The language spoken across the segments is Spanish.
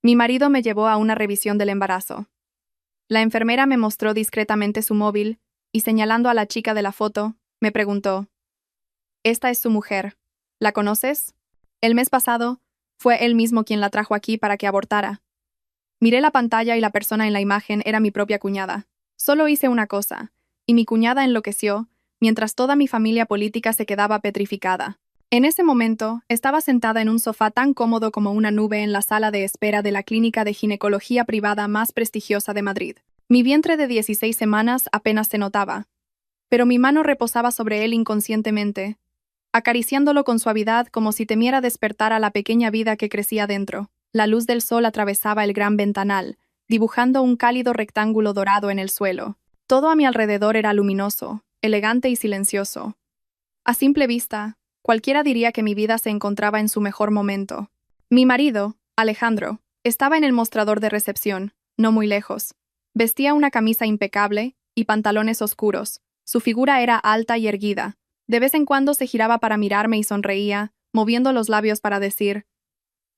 Mi marido me llevó a una revisión del embarazo. La enfermera me mostró discretamente su móvil y, señalando a la chica de la foto, me preguntó: «Esta es su mujer. ¿La conoces? El mes pasado, fue él mismo quien la trajo aquí para que abortara». Miré la pantalla y la persona en la imagen era mi propia cuñada. Solo hice una cosa, y mi cuñada enloqueció, mientras toda mi familia política se quedaba petrificada. En ese momento, estaba sentada en un sofá tan cómodo como una nube en la sala de espera de la clínica de ginecología privada más prestigiosa de Madrid. Mi vientre de 16 semanas apenas se notaba, pero mi mano reposaba sobre él inconscientemente, acariciándolo con suavidad como si temiera despertar a la pequeña vida que crecía dentro. La luz del sol atravesaba el gran ventanal, dibujando un cálido rectángulo dorado en el suelo. Todo a mi alrededor era luminoso, elegante y silencioso. A simple vista, cualquiera diría que mi vida se encontraba en su mejor momento. Mi marido, Alejandro, estaba en el mostrador de recepción, no muy lejos. Vestía una camisa impecable y pantalones oscuros. Su figura era alta y erguida. De vez en cuando se giraba para mirarme y sonreía, moviendo los labios para decir: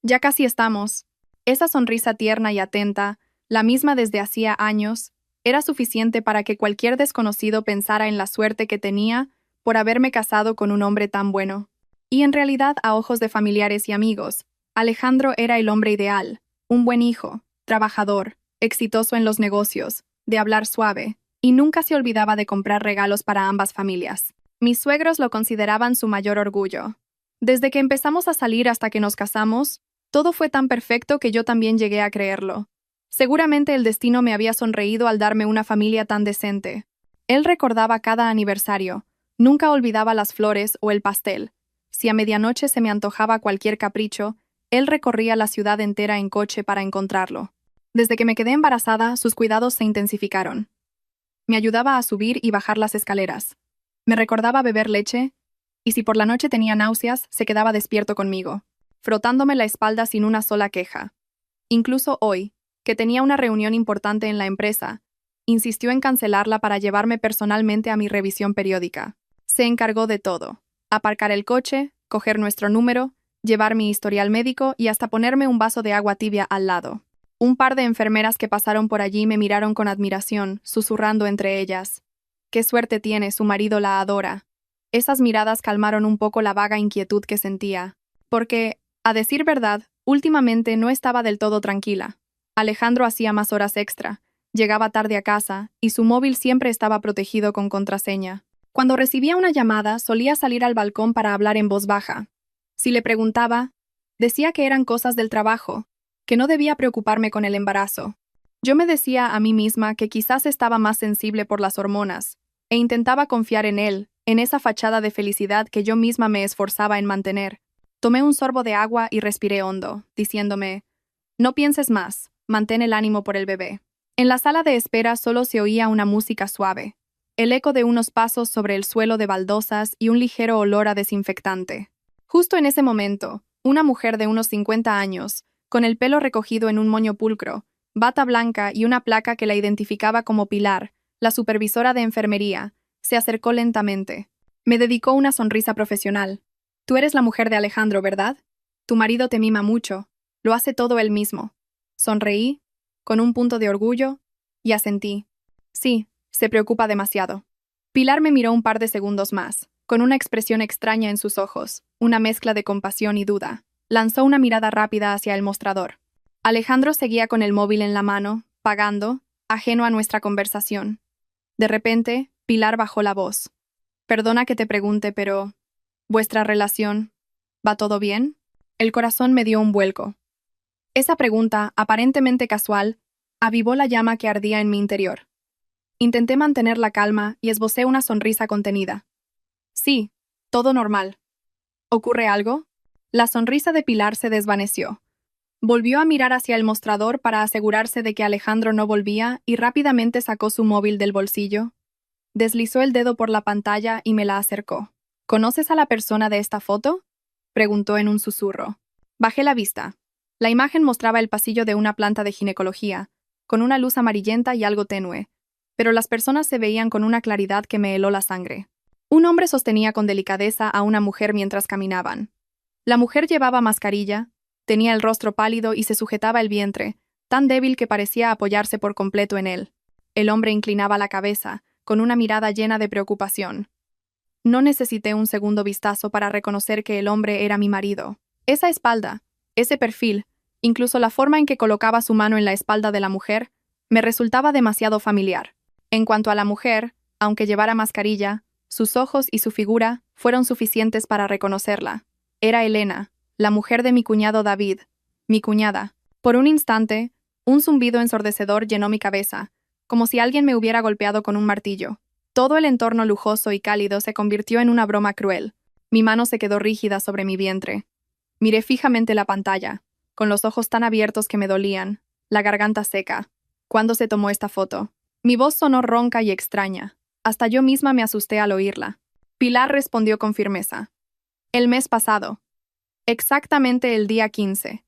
«Ya casi estamos». Esa sonrisa tierna y atenta, la misma desde hacía años, era suficiente para que cualquier desconocido pensara en la suerte que tenía por haberme casado con un hombre tan bueno. Y en realidad, a ojos de familiares y amigos, Alejandro era el hombre ideal, un buen hijo, trabajador, exitoso en los negocios, de hablar suave, y nunca se olvidaba de comprar regalos para ambas familias. Mis suegros lo consideraban su mayor orgullo. Desde que empezamos a salir hasta que nos casamos, todo fue tan perfecto que yo también llegué a creerlo. Seguramente el destino me había sonreído al darme una familia tan decente. Él recordaba cada aniversario, nunca olvidaba las flores o el pastel. Si a medianoche se me antojaba cualquier capricho, él recorría la ciudad entera en coche para encontrarlo. Desde que me quedé embarazada, sus cuidados se intensificaron. Me ayudaba a subir y bajar las escaleras. Me recordaba beber leche, y si por la noche tenía náuseas, se quedaba despierto conmigo, frotándome la espalda sin una sola queja. Incluso hoy, que tenía una reunión importante en la empresa, insistió en cancelarla para llevarme personalmente a mi revisión periódica. Se encargó de todo: aparcar el coche, coger nuestro número, llevar mi historial médico y hasta ponerme un vaso de agua tibia al lado. Un par de enfermeras que pasaron por allí me miraron con admiración, susurrando entre ellas: «Qué suerte tiene, su marido la adora». Esas miradas calmaron un poco la vaga inquietud que sentía, porque, a decir verdad, últimamente no estaba del todo tranquila. Alejandro hacía más horas extra, llegaba tarde a casa, y su móvil siempre estaba protegido con contraseña. Cuando recibía una llamada, solía salir al balcón para hablar en voz baja. Si le preguntaba, decía que eran cosas del trabajo, que no debía preocuparme con el embarazo. Yo me decía a mí misma que quizás estaba más sensible por las hormonas, e intentaba confiar en él, en esa fachada de felicidad que yo misma me esforzaba en mantener. Tomé un sorbo de agua y respiré hondo, diciéndome: «No pienses más, mantén el ánimo por el bebé». En la sala de espera solo se oía una música suave, el eco de unos pasos sobre el suelo de baldosas y un ligero olor a desinfectante. Justo en ese momento, una mujer de unos 50 años, con el pelo recogido en un moño pulcro, bata blanca y una placa que la identificaba como Pilar, la supervisora de enfermería, se acercó lentamente. Me dedicó una sonrisa profesional. «Tú eres la mujer de Alejandro, ¿verdad? Tu marido te mima mucho. Lo hace todo él mismo». Sonreí, con un punto de orgullo, y asentí. «Sí, se preocupa demasiado». Pilar me miró un par de segundos más, con una expresión extraña en sus ojos, una mezcla de compasión y duda. Lanzó una mirada rápida hacia el mostrador. Alejandro seguía con el móvil en la mano, pagando, ajeno a nuestra conversación. De repente, Pilar bajó la voz. «Perdona que te pregunte, pero ¿vuestra relación va todo bien?». El corazón me dio un vuelco. Esa pregunta, aparentemente casual, avivó la llama que ardía en mi interior. Intenté mantener la calma y esbocé una sonrisa contenida. «Sí, todo normal». «¿Ocurre algo?». La sonrisa de Pilar se desvaneció. Volvió a mirar hacia el mostrador para asegurarse de que Alejandro no volvía y rápidamente sacó su móvil del bolsillo. Deslizó el dedo por la pantalla y me la acercó. «¿Conoces a la persona de esta foto?», preguntó en un susurro. Bajé la vista. La imagen mostraba el pasillo de una planta de ginecología, con una luz amarillenta y algo tenue, pero las personas se veían con una claridad que me heló la sangre. Un hombre sostenía con delicadeza a una mujer mientras caminaban. La mujer llevaba mascarilla, Tenía el rostro pálido y se sujetaba el vientre, tan débil que parecía apoyarse por completo en él. El hombre inclinaba la cabeza, con una mirada llena de preocupación. No necesité un segundo vistazo para reconocer que el hombre era mi marido. Esa espalda, ese perfil, incluso la forma en que colocaba su mano en la espalda de la mujer, me resultaba demasiado familiar. En cuanto a la mujer, aunque llevara mascarilla, sus ojos y su figura fueron suficientes para reconocerla. Era Elena, la mujer de mi cuñado David, mi cuñada. Por un instante, un zumbido ensordecedor llenó mi cabeza, como si alguien me hubiera golpeado con un martillo. Todo el entorno lujoso y cálido se convirtió en una broma cruel. Mi mano se quedó rígida sobre mi vientre. Miré fijamente la pantalla, con los ojos tan abiertos que me dolían, la garganta seca. ¿Cuándo se tomó esta foto? Mi voz sonó ronca y extraña. Hasta yo misma me asusté al oírla. Pilar respondió con firmeza. El mes pasado. Exactamente el día 15.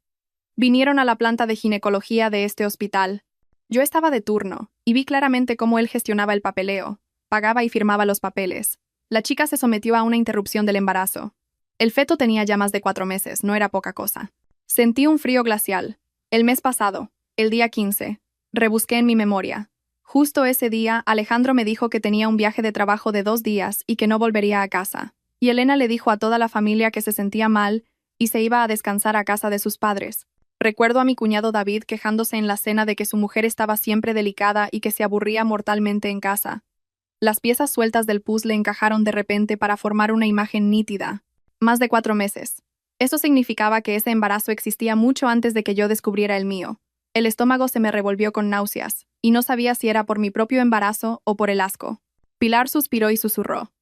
Vinieron a la planta de ginecología de este hospital. Yo estaba de turno, y vi claramente cómo él gestionaba el papeleo, pagaba y firmaba los papeles. La chica se sometió a una interrupción del embarazo. El feto tenía ya más de 4 meses, no era poca cosa. Sentí un frío glacial. El mes pasado, el día 15. Rebusqué en mi memoria. Justo ese día, Alejandro me dijo que tenía un viaje de trabajo de 2 días y que no volvería a casa. Y Elena le dijo a toda la familia que se sentía mal y se iba a descansar a casa de sus padres. Recuerdo a mi cuñado David quejándose en la cena de que su mujer estaba siempre delicada y que se aburría mortalmente en casa. Las piezas sueltas del puzzle encajaron de repente para formar una imagen nítida. Más de 4 meses. Eso significaba que ese embarazo existía mucho antes de que yo descubriera el mío. El estómago se me revolvió con náuseas, y no sabía si era por mi propio embarazo o por el asco. Pilar suspiró y susurró.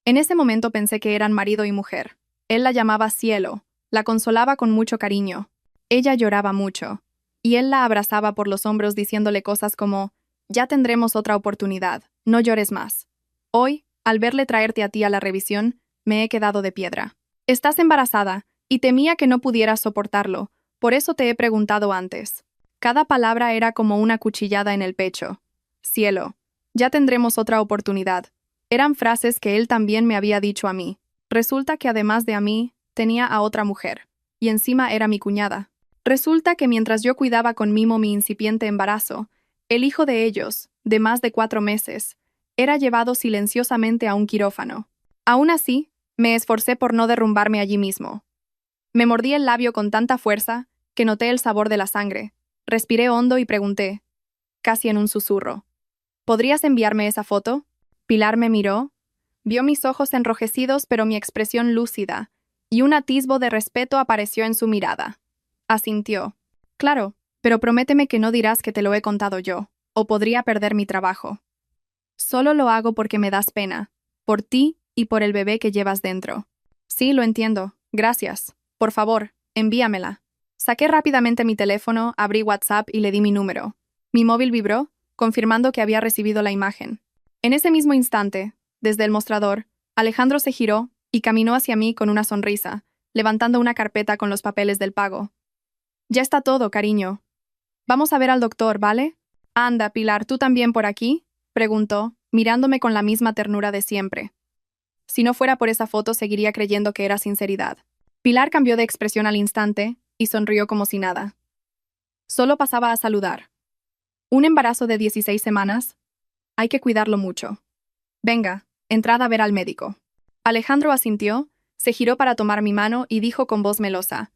En ese momento pensé que eran marido y mujer. Él la llamaba Cielo, la consolaba con mucho cariño. Ella lloraba mucho, y él la abrazaba por los hombros diciéndole cosas como: «Ya tendremos otra oportunidad, no llores más». Hoy, al verle traerte a ti a la revisión, me he quedado de piedra. Estás embarazada, y temía que no pudieras soportarlo, por eso te he preguntado antes. Cada palabra era como una cuchillada en el pecho. Cielo, ya tendremos otra oportunidad. Eran frases que él también me había dicho a mí. Resulta que además de a mí, tenía a otra mujer, y encima era mi cuñada. Resulta que mientras yo cuidaba con mimo mi incipiente embarazo, el hijo de ellos, de más de 4 meses, era llevado silenciosamente a un quirófano. Aún así, me esforcé por no derrumbarme allí mismo. Me mordí el labio con tanta fuerza que noté el sabor de la sangre. Respiré hondo y pregunté, casi en un susurro: ¿podrías enviarme esa foto? Pilar me miró, vio mis ojos enrojecidos pero mi expresión lúcida, y un atisbo de respeto apareció en su mirada. Asintió. Claro, pero prométeme que no dirás que te lo he contado yo, o podría perder mi trabajo. Solo lo hago porque me das pena, por ti y por el bebé que llevas dentro. Sí, lo entiendo, gracias. Por favor, envíamela. Saqué rápidamente mi teléfono, abrí WhatsApp y le di mi número. Mi móvil vibró, confirmando que había recibido la imagen. En ese mismo instante, desde el mostrador, Alejandro se giró y caminó hacia mí con una sonrisa, levantando una carpeta con los papeles del pago. Ya está todo, cariño. Vamos a ver al doctor, ¿vale? Anda, Pilar, ¿tú también por aquí?, preguntó, mirándome con la misma ternura de siempre. Si no fuera por esa foto, seguiría creyendo que era sinceridad. Pilar cambió de expresión al instante y sonrió como si nada. Solo pasaba a saludar. ¿Un embarazo de 16 semanas? Hay que cuidarlo mucho. Venga, entrad a ver al médico. Alejandro asintió, se giró para tomar mi mano y dijo con voz melosa: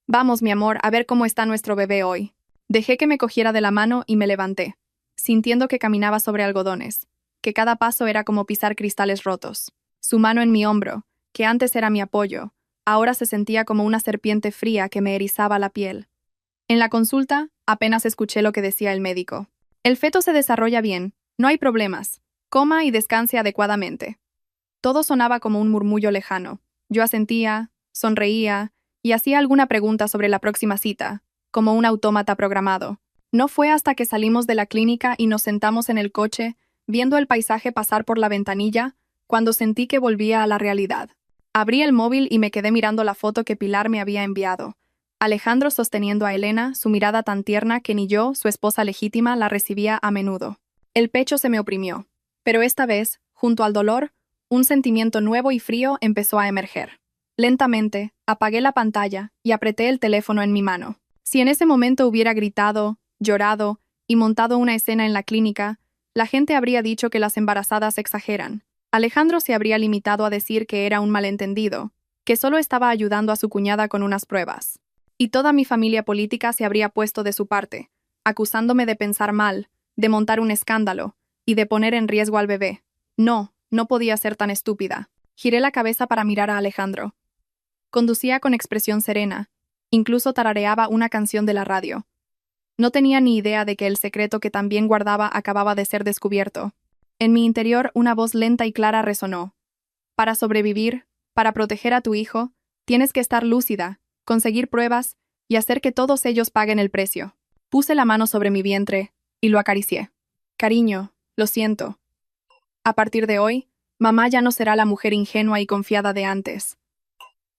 Vamos, mi amor, a ver cómo está nuestro bebé hoy. Dejé que me cogiera de la mano y me levanté, sintiendo que caminaba sobre algodones, que cada paso era como pisar cristales rotos. Su mano en mi hombro, que antes era mi apoyo, ahora se sentía como una serpiente fría que me erizaba la piel. En la consulta, apenas escuché lo que decía el médico. El feto se desarrolla bien, no hay problemas. Coma y descanse adecuadamente. Todo sonaba como un murmullo lejano. Yo asentía, sonreía y hacía alguna pregunta sobre la próxima cita, como un autómata programado. No fue hasta que salimos de la clínica y nos sentamos en el coche, viendo el paisaje pasar por la ventanilla, cuando sentí que volvía a la realidad. Abrí el móvil y me quedé mirando la foto que Pilar me había enviado. Alejandro sosteniendo a Elena, su mirada tan tierna que ni yo, su esposa legítima, la recibía a menudo. El pecho se me oprimió. Pero esta vez, junto al dolor, un sentimiento nuevo y frío empezó a emerger. Lentamente, apagué la pantalla y apreté el teléfono en mi mano. Si en ese momento hubiera gritado, llorado y montado una escena en la clínica, la gente habría dicho que las embarazadas exageran. Alejandro se habría limitado a decir que era un malentendido, que solo estaba ayudando a su cuñada con unas pruebas. Y toda mi familia política se habría puesto de su parte, acusándome de pensar mal, de montar un escándalo y de poner en riesgo al bebé. No, no podía ser tan estúpida. Giré la cabeza para mirar a Alejandro. Conducía con expresión serena, incluso tarareaba una canción de la radio. No tenía ni idea de que el secreto que también guardaba acababa de ser descubierto. En mi interior una voz lenta y clara resonó. Para sobrevivir, para proteger a tu hijo, tienes que estar lúcida, conseguir pruebas y hacer que todos ellos paguen el precio. Puse la mano sobre mi vientre y lo acaricié. Cariño, lo siento. A partir de hoy, mamá ya no será la mujer ingenua y confiada de antes.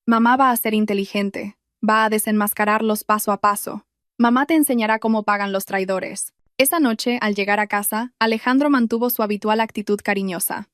Mamá va a ser inteligente, va a desenmascararlos paso a paso. Mamá te enseñará cómo pagan los traidores. Esa noche, al llegar a casa, Alejandro mantuvo su habitual actitud cariñosa.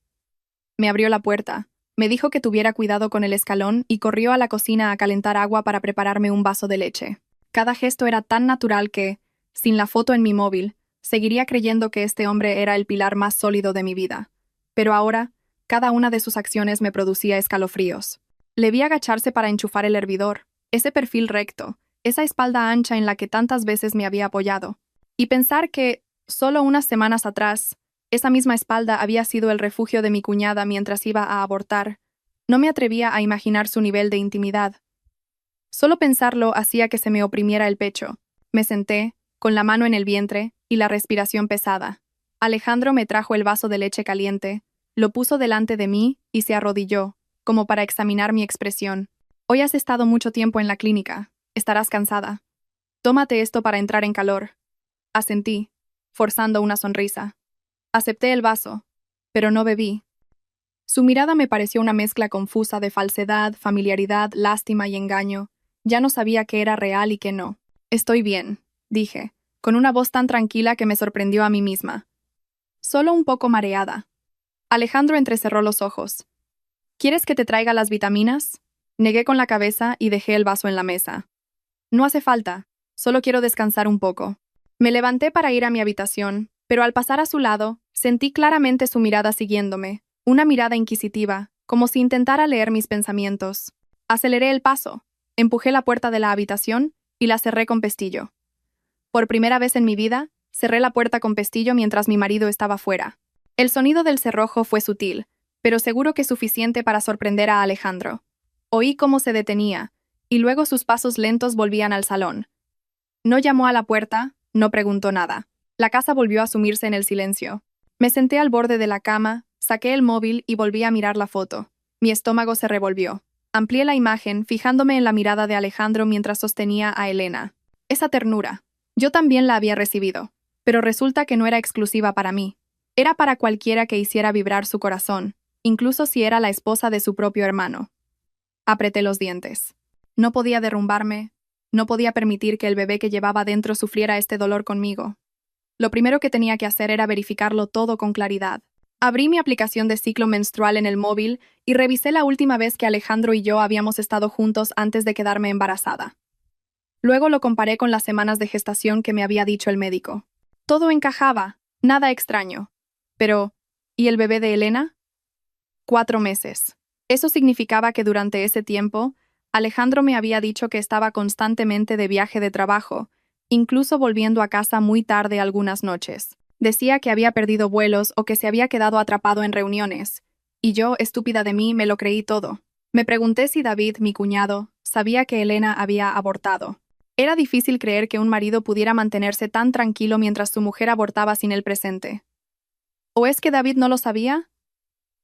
Me abrió la puerta, me dijo que tuviera cuidado con el escalón y corrió a la cocina a calentar agua para prepararme un vaso de leche. Cada gesto era tan natural que, sin la foto en mi móvil, seguiría creyendo que este hombre era el pilar más sólido de mi vida. Pero ahora, cada una de sus acciones me producía escalofríos. Le vi agacharse para enchufar el hervidor, ese perfil recto, esa espalda ancha en la que tantas veces me había apoyado. Y pensar que, solo unas semanas atrás, esa misma espalda había sido el refugio de mi cuñada mientras iba a abortar. No me atrevía a imaginar su nivel de intimidad. Solo pensarlo hacía que se me oprimiera el pecho. Me senté, con la mano en el vientre y la respiración pesada. Alejandro me trajo el vaso de leche caliente, lo puso delante de mí y se arrodilló, como para examinar mi expresión. Hoy has estado mucho tiempo en la clínica. Estarás cansada. Tómate esto para entrar en calor. Asentí, forzando una sonrisa. Acepté el vaso, pero no bebí. Su mirada me pareció una mezcla confusa de falsedad, familiaridad, lástima y engaño. Ya no sabía qué era real y qué no. Estoy bien, dije, con una voz tan tranquila que me sorprendió a mí misma. Solo un poco mareada. Alejandro entrecerró los ojos. ¿Quieres que te traiga las vitaminas? Negué con la cabeza y dejé el vaso en la mesa. No hace falta, solo quiero descansar un poco. Me levanté para ir a mi habitación, pero al pasar a su lado, sentí claramente su mirada siguiéndome, una mirada inquisitiva, como si intentara leer mis pensamientos. Aceleré el paso, empujé la puerta de la habitación y la cerré con pestillo. Por primera vez en mi vida, cerré la puerta con pestillo mientras mi marido estaba fuera. El sonido del cerrojo fue sutil, pero seguro que suficiente para sorprender a Alejandro. Oí cómo se detenía, y luego sus pasos lentos volvían al salón. No llamó a la puerta, no preguntó nada. La casa volvió a sumirse en el silencio. Me senté al borde de la cama, saqué el móvil y volví a mirar la foto. Mi estómago se revolvió. Amplié la imagen, fijándome en la mirada de Alejandro mientras sostenía a Elena. Esa ternura. Yo también la había recibido, pero resulta que no era exclusiva para mí. Era para cualquiera que hiciera vibrar su corazón, incluso si era la esposa de su propio hermano. Apreté los dientes. No podía derrumbarme, no podía permitir que el bebé que llevaba dentro sufriera este dolor conmigo. Lo primero que tenía que hacer era verificarlo todo con claridad. Abrí mi aplicación de ciclo menstrual en el móvil y revisé la última vez que Alejandro y yo habíamos estado juntos antes de quedarme embarazada. Luego lo comparé con las semanas de gestación que me había dicho el médico. Todo encajaba, nada extraño. Pero, ¿y el bebé de Elena? 4 meses. Eso significaba que durante ese tiempo, Alejandro me había dicho que estaba constantemente de viaje de trabajo, incluso volviendo a casa muy tarde algunas noches. Decía que había perdido vuelos o que se había quedado atrapado en reuniones. Y yo, estúpida de mí, me lo creí todo. Me pregunté si David, mi cuñado, sabía que Elena había abortado. Era difícil creer que un marido pudiera mantenerse tan tranquilo mientras su mujer abortaba sin él presente. ¿O es que David no lo sabía?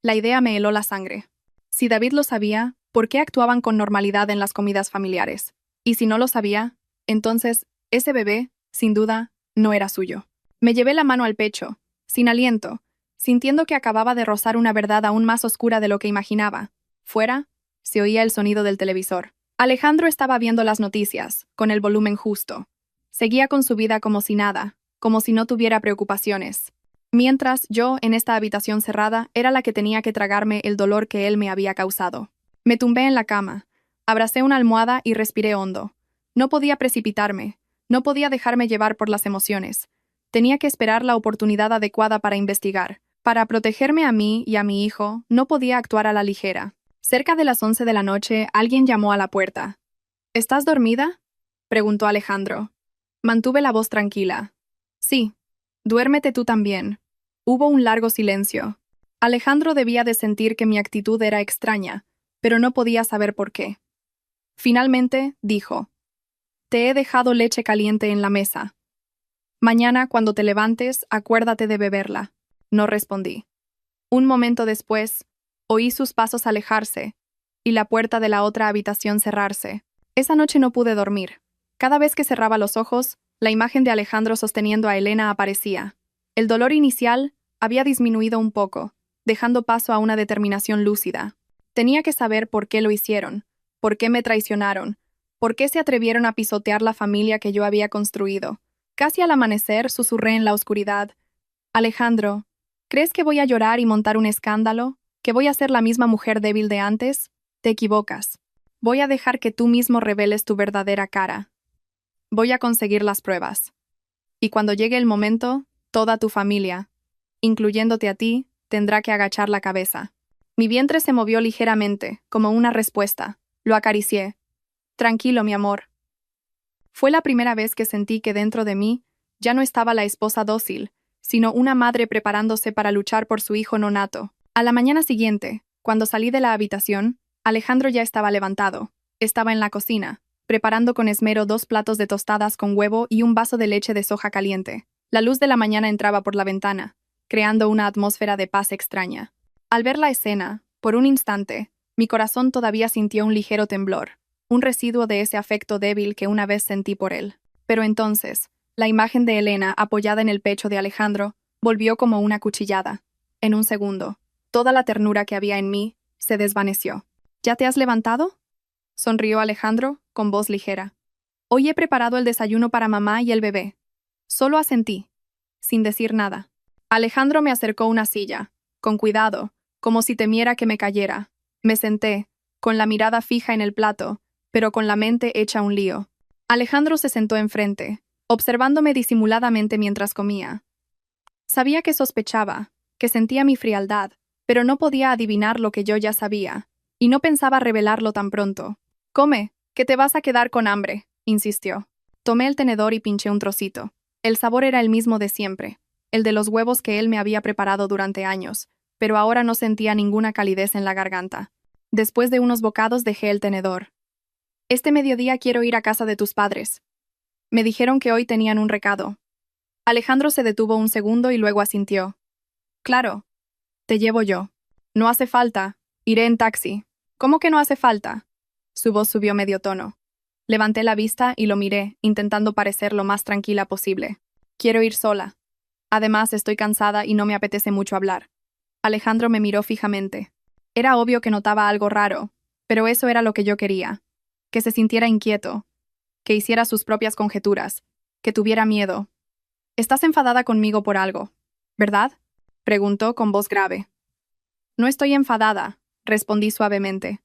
La idea me heló la sangre. Si David lo sabía, ¿por qué actuaban con normalidad en las comidas familiares? Y si no lo sabía, entonces, ese bebé, sin duda, no era suyo. Me llevé la mano al pecho, sin aliento, sintiendo que acababa de rozar una verdad aún más oscura de lo que imaginaba. Fuera, se oía el sonido del televisor. Alejandro estaba viendo las noticias, con el volumen justo. Seguía con su vida como si nada, como si no tuviera preocupaciones. Mientras yo, en esta habitación cerrada, era la que tenía que tragarme el dolor que él me había causado. Me tumbé en la cama, Abracé una almohada y respiré hondo. No podía precipitarme, no podía dejarme llevar por las emociones. Tenía que esperar la oportunidad adecuada para investigar. Para protegerme a mí y a mi hijo, no podía actuar a la ligera. Cerca de las 11 de la noche, alguien llamó a la puerta. ¿Estás dormida?, preguntó Alejandro. Mantuve la voz tranquila. Sí. Duérmete tú también. Hubo un largo silencio. Alejandro debía de sentir que mi actitud era extraña, pero no podía saber por qué. Finalmente, dijo: Te he dejado leche caliente en la mesa. Mañana, cuando te levantes, acuérdate de beberla. No respondí. Un momento después, oí sus pasos alejarse y la puerta de la otra habitación cerrarse. Esa noche no pude dormir. Cada vez que cerraba los ojos, la imagen de Alejandro sosteniendo a Elena aparecía. El dolor inicial había disminuido un poco, dejando paso a una determinación lúcida. Tenía que saber por qué lo hicieron, por qué me traicionaron, por qué se atrevieron a pisotear la familia que yo había construido. Casi al amanecer susurré en la oscuridad: Alejandro, ¿crees que voy a llorar y montar un escándalo? ¿Que voy a ser la misma mujer débil de antes? Te equivocas. Voy a dejar que tú mismo reveles tu verdadera cara. Voy a conseguir las pruebas. Y cuando llegue el momento, toda tu familia, incluyéndote a ti, tendrá que agachar la cabeza. Mi vientre se movió ligeramente, como una respuesta. Lo acaricié. Tranquilo, mi amor. Fue la primera vez que sentí que dentro de mí ya no estaba la esposa dócil, sino una madre preparándose para luchar por su hijo nonato. A la mañana siguiente, cuando salí de la habitación, Alejandro ya estaba levantado. Estaba en la cocina, preparando con esmero 2 platos de tostadas con huevo y un vaso de leche de soja caliente. La luz de la mañana entraba por la ventana, creando una atmósfera de paz extraña. Al ver la escena, por un instante, mi corazón todavía sintió un ligero temblor, un residuo de ese afecto débil que una vez sentí por él. Pero entonces, la imagen de Elena apoyada en el pecho de Alejandro volvió como una cuchillada. En un segundo, toda la ternura que había en mí se desvaneció. ¿Ya te has levantado?, sonrió Alejandro, con voz ligera. Hoy he preparado el desayuno para mamá y el bebé. Solo asentí, sin decir nada. Alejandro me acercó una silla, con cuidado, como si temiera que me cayera. Me senté, con la mirada fija en el plato, pero con la mente hecha un lío. Alejandro se sentó enfrente, observándome disimuladamente mientras comía. Sabía que sospechaba, que sentía mi frialdad, pero no podía adivinar lo que yo ya sabía, y no pensaba revelarlo tan pronto. «Come, que te vas a quedar con hambre», insistió. Tomé el tenedor y pinché un trocito. El sabor era el mismo de siempre, el de los huevos que él me había preparado durante años, pero ahora no sentía ninguna calidez en la garganta. Después de unos bocados dejé el tenedor. «Este mediodía quiero ir a casa de tus padres. Me dijeron que hoy tenían un recado». Alejandro se detuvo un segundo y luego asintió. «Claro. Te llevo yo». «No hace falta. Iré en taxi». «¿Cómo que no hace falta?». Su voz subió medio tono. Levanté la vista y lo miré, intentando parecer lo más tranquila posible. «Quiero ir sola. Además, estoy cansada y no me apetece mucho hablar». Alejandro me miró fijamente. Era obvio que notaba algo raro, pero eso era lo que yo quería. Que se sintiera inquieto, que hiciera sus propias conjeturas, que tuviera miedo. «Estás enfadada conmigo por algo, ¿verdad?», preguntó con voz grave. «No estoy enfadada», respondí suavemente.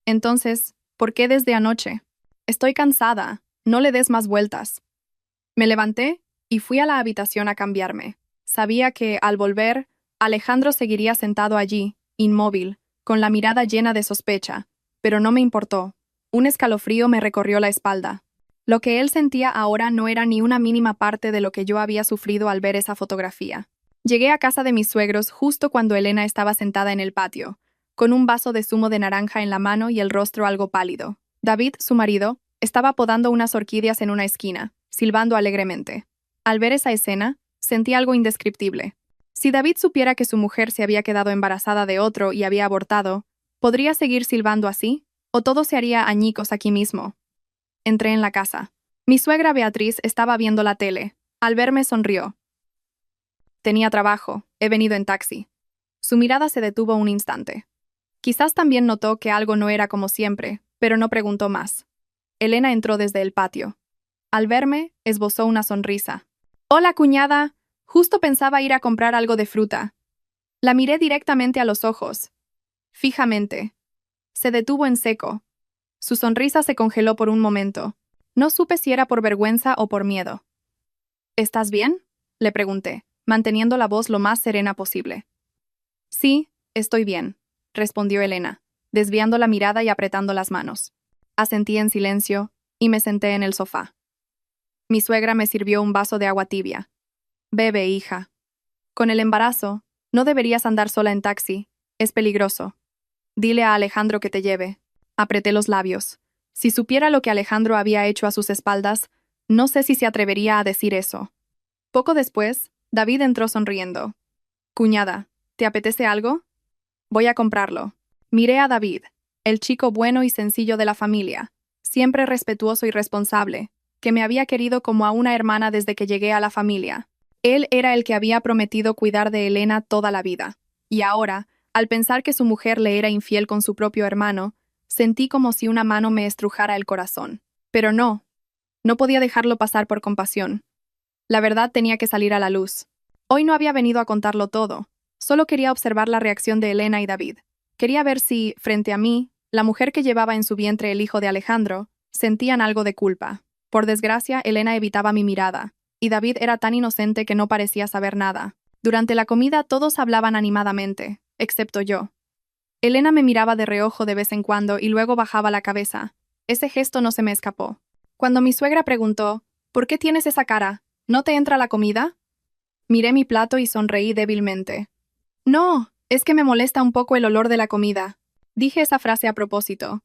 «Entonces, ¿por qué desde anoche?» «Estoy cansada, no le des más vueltas». Me levanté y fui a la habitación a cambiarme. Sabía que, al volver, Alejandro seguiría sentado allí, inmóvil, con la mirada llena de sospecha, pero no me importó. Un escalofrío me recorrió la espalda. Lo que él sentía ahora no era ni una mínima parte de lo que yo había sufrido al ver esa fotografía. Llegué a casa de mis suegros justo cuando Elena estaba sentada en el patio, con un vaso de zumo de naranja en la mano y el rostro algo pálido. David, su marido, estaba podando unas orquídeas en una esquina, silbando alegremente. Al ver esa escena, sentí algo indescriptible. Si David supiera que su mujer se había quedado embarazada de otro y había abortado, ¿podría seguir silbando así? ¿O todo se haría añicos aquí mismo? Entré en la casa. Mi suegra Beatriz estaba viendo la tele. Al verme sonrió. «Tenía trabajo, he venido en taxi». Su mirada se detuvo un instante. Quizás también notó que algo no era como siempre, pero no preguntó más. Elena entró desde el patio. Al verme, esbozó una sonrisa. «Hola, cuñada. Justo pensaba ir a comprar algo de fruta». La miré directamente a los ojos. Fijamente. Se detuvo en seco. Su sonrisa se congeló por un momento. No supe si era por vergüenza o por miedo. ¿Estás bien?, le pregunté, manteniendo la voz lo más serena posible. Sí, estoy bien, respondió Elena, desviando la mirada y apretando las manos. Asentí en silencio y me senté en el sofá. Mi suegra me sirvió un vaso de agua tibia. Bebe, hija. Con el embarazo, no deberías andar sola en taxi. Es peligroso. Dile a Alejandro que te lleve. Apreté los labios. Si supiera lo que Alejandro había hecho a sus espaldas, no sé si se atrevería a decir eso. Poco después, David entró sonriendo. Cuñada, ¿te apetece algo? Voy a comprarlo. Miré a David, el chico bueno y sencillo de la familia, siempre respetuoso y responsable, que me había querido como a una hermana desde que llegué a la familia. Él era el que había prometido cuidar de Elena toda la vida. Y ahora, al pensar que su mujer le era infiel con su propio hermano, sentí como si una mano me estrujara el corazón. Pero no podía dejarlo pasar por compasión. La verdad tenía que salir a la luz. Hoy no había venido a contarlo todo. Solo quería observar la reacción de Elena y David. Quería ver si, frente a mí, la mujer que llevaba en su vientre el hijo de Alejandro, sentían algo de culpa. Por desgracia, Elena evitaba mi mirada, y David era tan inocente que no parecía saber nada. Durante la comida todos hablaban animadamente, excepto yo. Elena me miraba de reojo de vez en cuando y luego bajaba la cabeza. Ese gesto no se me escapó. Cuando mi suegra preguntó, ¿por qué tienes esa cara? ¿No te entra la comida? Miré mi plato y sonreí débilmente. No, es que me molesta un poco el olor de la comida. Dije esa frase a propósito.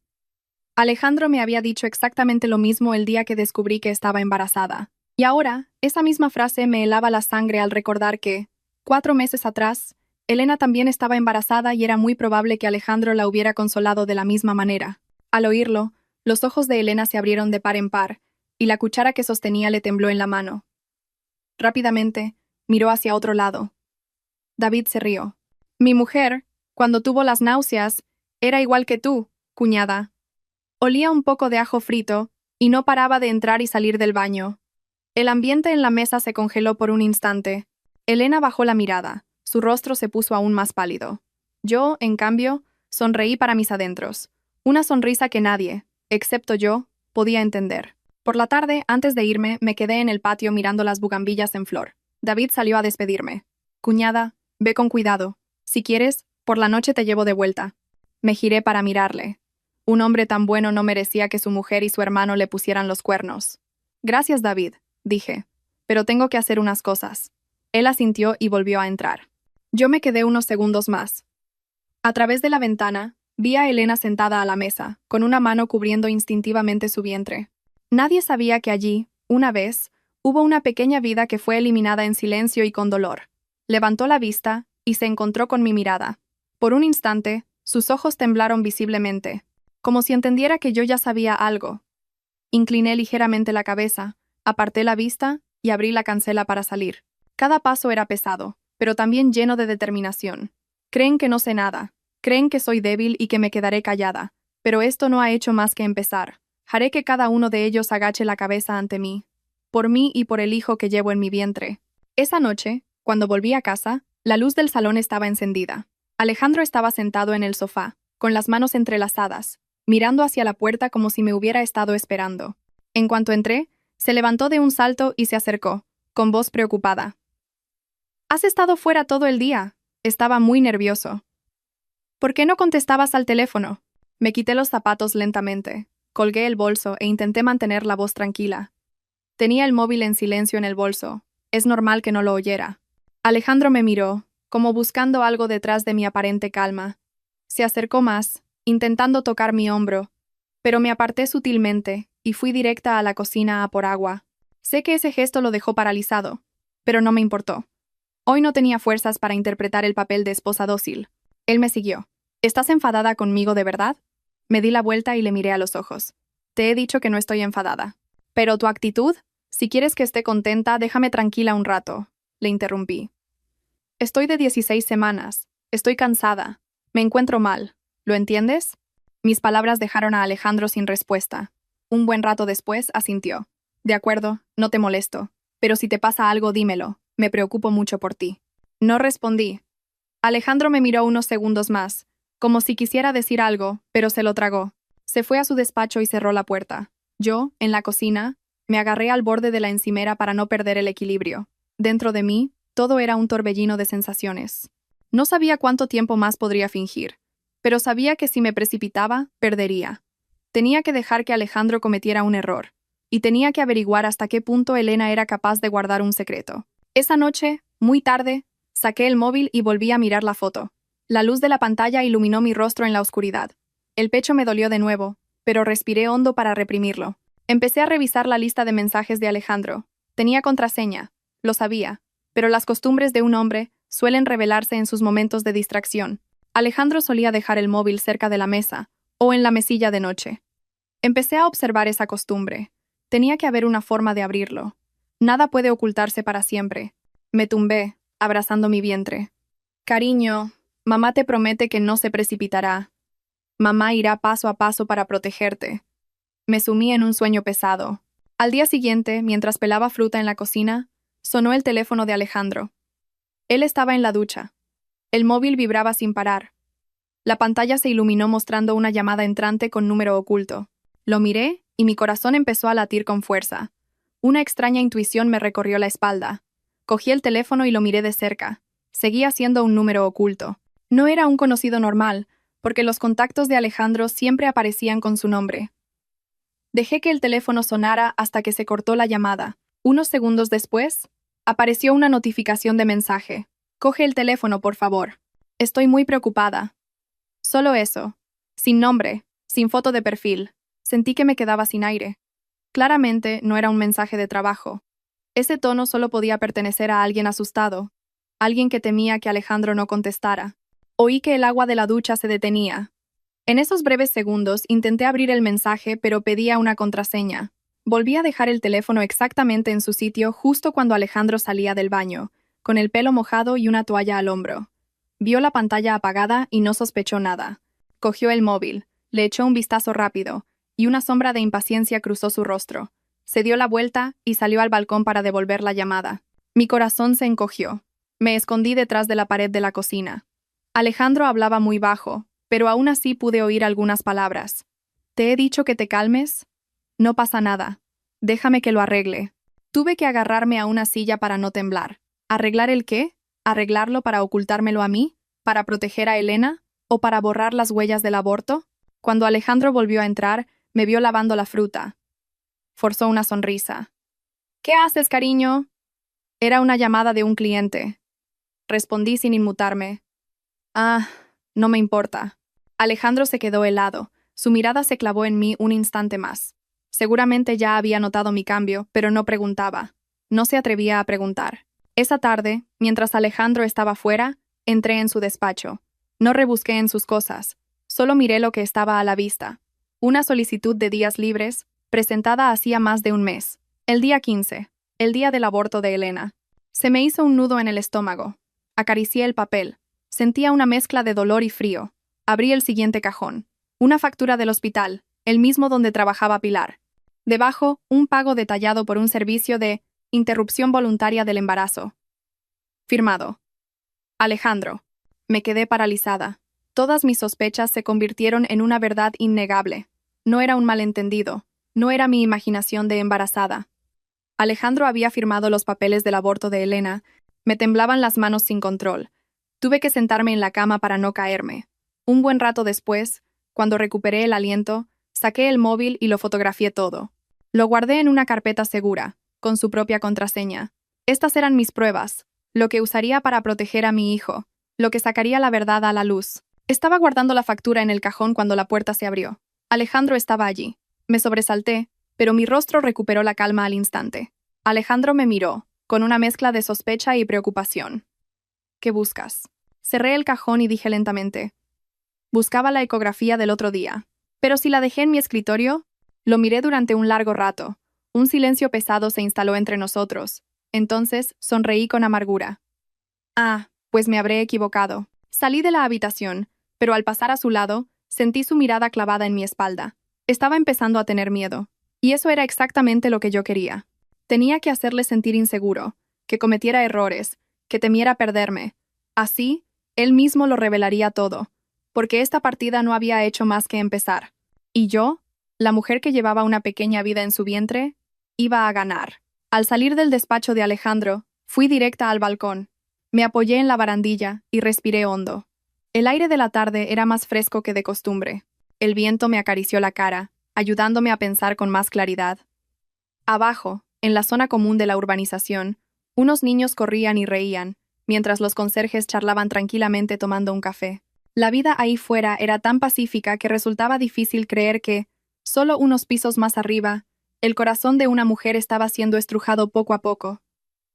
Alejandro me había dicho exactamente lo mismo el día que descubrí que estaba embarazada. Y ahora, esa misma frase me helaba la sangre al recordar que, 4 meses atrás, Elena también estaba embarazada y era muy probable que Alejandro la hubiera consolado de la misma manera. Al oírlo, los ojos de Elena se abrieron de par en par, y la cuchara que sostenía le tembló en la mano. Rápidamente, miró hacia otro lado. David se rió. Mi mujer, cuando tuvo las náuseas, era igual que tú, cuñada. Olía un poco de ajo frito, y no paraba de entrar y salir del baño. El ambiente en la mesa se congeló por un instante. Elena bajó la mirada. Su rostro se puso aún más pálido. Yo, en cambio, sonreí para mis adentros. Una sonrisa que nadie, excepto yo, podía entender. Por la tarde, antes de irme, me quedé en el patio mirando las bugambillas en flor. David salió a despedirme. Cuñada, ve con cuidado. Si quieres, por la noche te llevo de vuelta. Me giré para mirarle. Un hombre tan bueno no merecía que su mujer y su hermano le pusieran los cuernos. Gracias, David, dije. Pero tengo que hacer unas cosas. Él asintió y volvió a entrar. Yo me quedé unos segundos más. A través de la ventana, vi a Elena sentada a la mesa, con una mano cubriendo instintivamente su vientre. Nadie sabía que allí, una vez, hubo una pequeña vida que fue eliminada en silencio y con dolor. Levantó la vista y se encontró con mi mirada. Por un instante, sus ojos temblaron visiblemente, como si entendiera que yo ya sabía algo. Incliné ligeramente la cabeza, aparté la vista y abrí la cancela para salir. Cada paso era pesado, pero también lleno de determinación. Creen que no sé nada, creen que soy débil y que me quedaré callada, pero esto no ha hecho más que empezar. Haré que cada uno de ellos agache la cabeza ante mí, por mí y por el hijo que llevo en mi vientre. Esa noche, cuando volví a casa, la luz del salón estaba encendida. Alejandro estaba sentado en el sofá, con las manos entrelazadas, mirando hacia la puerta como si me hubiera estado esperando. En cuanto entré, se levantó de un salto y se acercó, con voz preocupada. «¿Has estado fuera todo el día?» Estaba muy nervioso. «¿Por qué no contestabas al teléfono?» Me quité los zapatos lentamente, colgué el bolso e intenté mantener la voz tranquila. Tenía el móvil en silencio en el bolso. Es normal que no lo oyera. Alejandro me miró, como buscando algo detrás de mi aparente calma. Se acercó más, intentando tocar mi hombro, pero me aparté sutilmente y fui directa a la cocina a por agua. Sé que ese gesto lo dejó paralizado, pero no me importó. Hoy no tenía fuerzas para interpretar el papel de esposa dócil. Él me siguió. ¿Estás enfadada conmigo de verdad? Me di la vuelta y le miré a los ojos. Te he dicho que no estoy enfadada. Pero tu actitud, si quieres que esté contenta, déjame tranquila un rato, le interrumpí. Estoy de 16 semanas. Estoy cansada. Me encuentro mal. ¿Lo entiendes? Mis palabras dejaron a Alejandro sin respuesta. Un buen rato después asintió. De acuerdo, no te molesto. Pero si te pasa algo, dímelo. Me preocupo mucho por ti. No respondí. Alejandro me miró unos segundos más, como si quisiera decir algo, pero se lo tragó. Se fue a su despacho y cerró la puerta. Yo, en la cocina, me agarré al borde de la encimera para no perder el equilibrio. Dentro de mí, todo era un torbellino de sensaciones. No sabía cuánto tiempo más podría fingir, pero sabía que si me precipitaba, perdería. Tenía que dejar que Alejandro cometiera un error, y tenía que averiguar hasta qué punto Elena era capaz de guardar un secreto. Esa noche, muy tarde, saqué el móvil y volví a mirar la foto. La luz de la pantalla iluminó mi rostro en la oscuridad. El pecho me dolió de nuevo, pero respiré hondo para reprimirlo. Empecé a revisar la lista de mensajes de Alejandro. Tenía contraseña, lo sabía, pero las costumbres de un hombre suelen revelarse en sus momentos de distracción. Alejandro solía dejar el móvil cerca de la mesa o en la mesilla de noche. Empecé a observar esa costumbre. Tenía que haber una forma de abrirlo. Nada puede ocultarse para siempre. Me tumbé, abrazando mi vientre. Cariño, mamá te promete que no se precipitará. Mamá irá paso a paso para protegerte. Me sumí en un sueño pesado. Al día siguiente, mientras pelaba fruta en la cocina, sonó el teléfono de Alejandro. Él estaba en la ducha. El móvil vibraba sin parar. La pantalla se iluminó mostrando una llamada entrante con número oculto. Lo miré y mi corazón empezó a latir con fuerza. Una extraña intuición me recorrió la espalda. Cogí el teléfono y lo miré de cerca. Seguía siendo un número oculto. No era un conocido normal, porque los contactos de Alejandro siempre aparecían con su nombre. Dejé que el teléfono sonara hasta que se cortó la llamada. Unos segundos después, apareció una notificación de mensaje. Coge el teléfono, por favor. Estoy muy preocupada. Solo eso. Sin nombre, sin foto de perfil. Sentí que me quedaba sin aire. Claramente no era un mensaje de trabajo. Ese tono solo podía pertenecer a alguien asustado, alguien que temía que Alejandro no contestara. Oí que el agua de la ducha se detenía. En esos breves segundos intenté abrir el mensaje, pero pedía una contraseña. Volví a dejar el teléfono exactamente en su sitio justo cuando Alejandro salía del baño, con el pelo mojado y una toalla al hombro. Vio la pantalla apagada y no sospechó nada. Cogió el móvil, le echó un vistazo rápido, y una sombra de impaciencia cruzó su rostro. Se dio la vuelta y salió al balcón para devolver la llamada. Mi corazón se encogió. Me escondí detrás de la pared de la cocina. Alejandro hablaba muy bajo, pero aún así pude oír algunas palabras. ¿Te he dicho que te calmes? No pasa nada. Déjame que lo arregle. Tuve que agarrarme a una silla para no temblar. ¿Arreglar el qué? ¿Arreglarlo para ocultármelo a mí? ¿Para proteger a Elena? ¿O para borrar las huellas del aborto? Cuando Alejandro volvió a entrar, me vio lavando la fruta. Forzó una sonrisa. ¿Qué haces, cariño? Era una llamada de un cliente. Respondí sin inmutarme. Ah, no me importa. Alejandro se quedó helado. Su mirada se clavó en mí un instante más. Seguramente ya había notado mi cambio, pero no preguntaba. No se atrevía a preguntar. Esa tarde, mientras Alejandro estaba fuera, entré en su despacho. No rebusqué en sus cosas. Solo miré lo que estaba a la vista. Una solicitud de días libres, presentada hacía más de un mes. El día 15, el día del aborto de Elena. Se me hizo un nudo en el estómago. Acaricié el papel. Sentía una mezcla de dolor y frío. Abrí el siguiente cajón. Una factura del hospital, el mismo donde trabajaba Pilar. Debajo, un pago detallado por un servicio de interrupción voluntaria del embarazo. Firmado. Alejandro. Me quedé paralizada. Todas mis sospechas se convirtieron en una verdad innegable. No era un malentendido. No era mi imaginación de embarazada. Alejandro había firmado los papeles del aborto de Elena. Me temblaban las manos sin control. Tuve que sentarme en la cama para no caerme. Un buen rato después, cuando recuperé el aliento, saqué el móvil y lo fotografié todo. Lo guardé en una carpeta segura, con su propia contraseña. Estas eran mis pruebas, lo que usaría para proteger a mi hijo, lo que sacaría la verdad a la luz. Estaba guardando la factura en el cajón cuando la puerta se abrió. Alejandro estaba allí. Me sobresalté, pero mi rostro recuperó la calma al instante. Alejandro me miró, con una mezcla de sospecha y preocupación. ¿Qué buscas? Cerré el cajón y dije lentamente. Buscaba la ecografía del otro día. Pero si la dejé en mi escritorio, lo miré durante un largo rato. Un silencio pesado se instaló entre nosotros. Entonces sonreí con amargura. Ah, pues me habré equivocado. Salí de la habitación, pero al pasar a su lado, sentí su mirada clavada en mi espalda. Estaba empezando a tener miedo. Y eso era exactamente lo que yo quería. Tenía que hacerle sentir inseguro, que cometiera errores, que temiera perderme. Así, él mismo lo revelaría todo, porque esta partida no había hecho más que empezar. Y yo, la mujer que llevaba una pequeña vida en su vientre, iba a ganar. Al salir del despacho de Alejandro, fui directa al balcón. Me apoyé en la barandilla y respiré hondo. El aire de la tarde era más fresco que de costumbre. El viento me acarició la cara, ayudándome a pensar con más claridad. Abajo, en la zona común de la urbanización, unos niños corrían y reían, mientras los conserjes charlaban tranquilamente tomando un café. La vida ahí fuera era tan pacífica que resultaba difícil creer que, solo unos pisos más arriba, el corazón de una mujer estaba siendo estrujado poco a poco.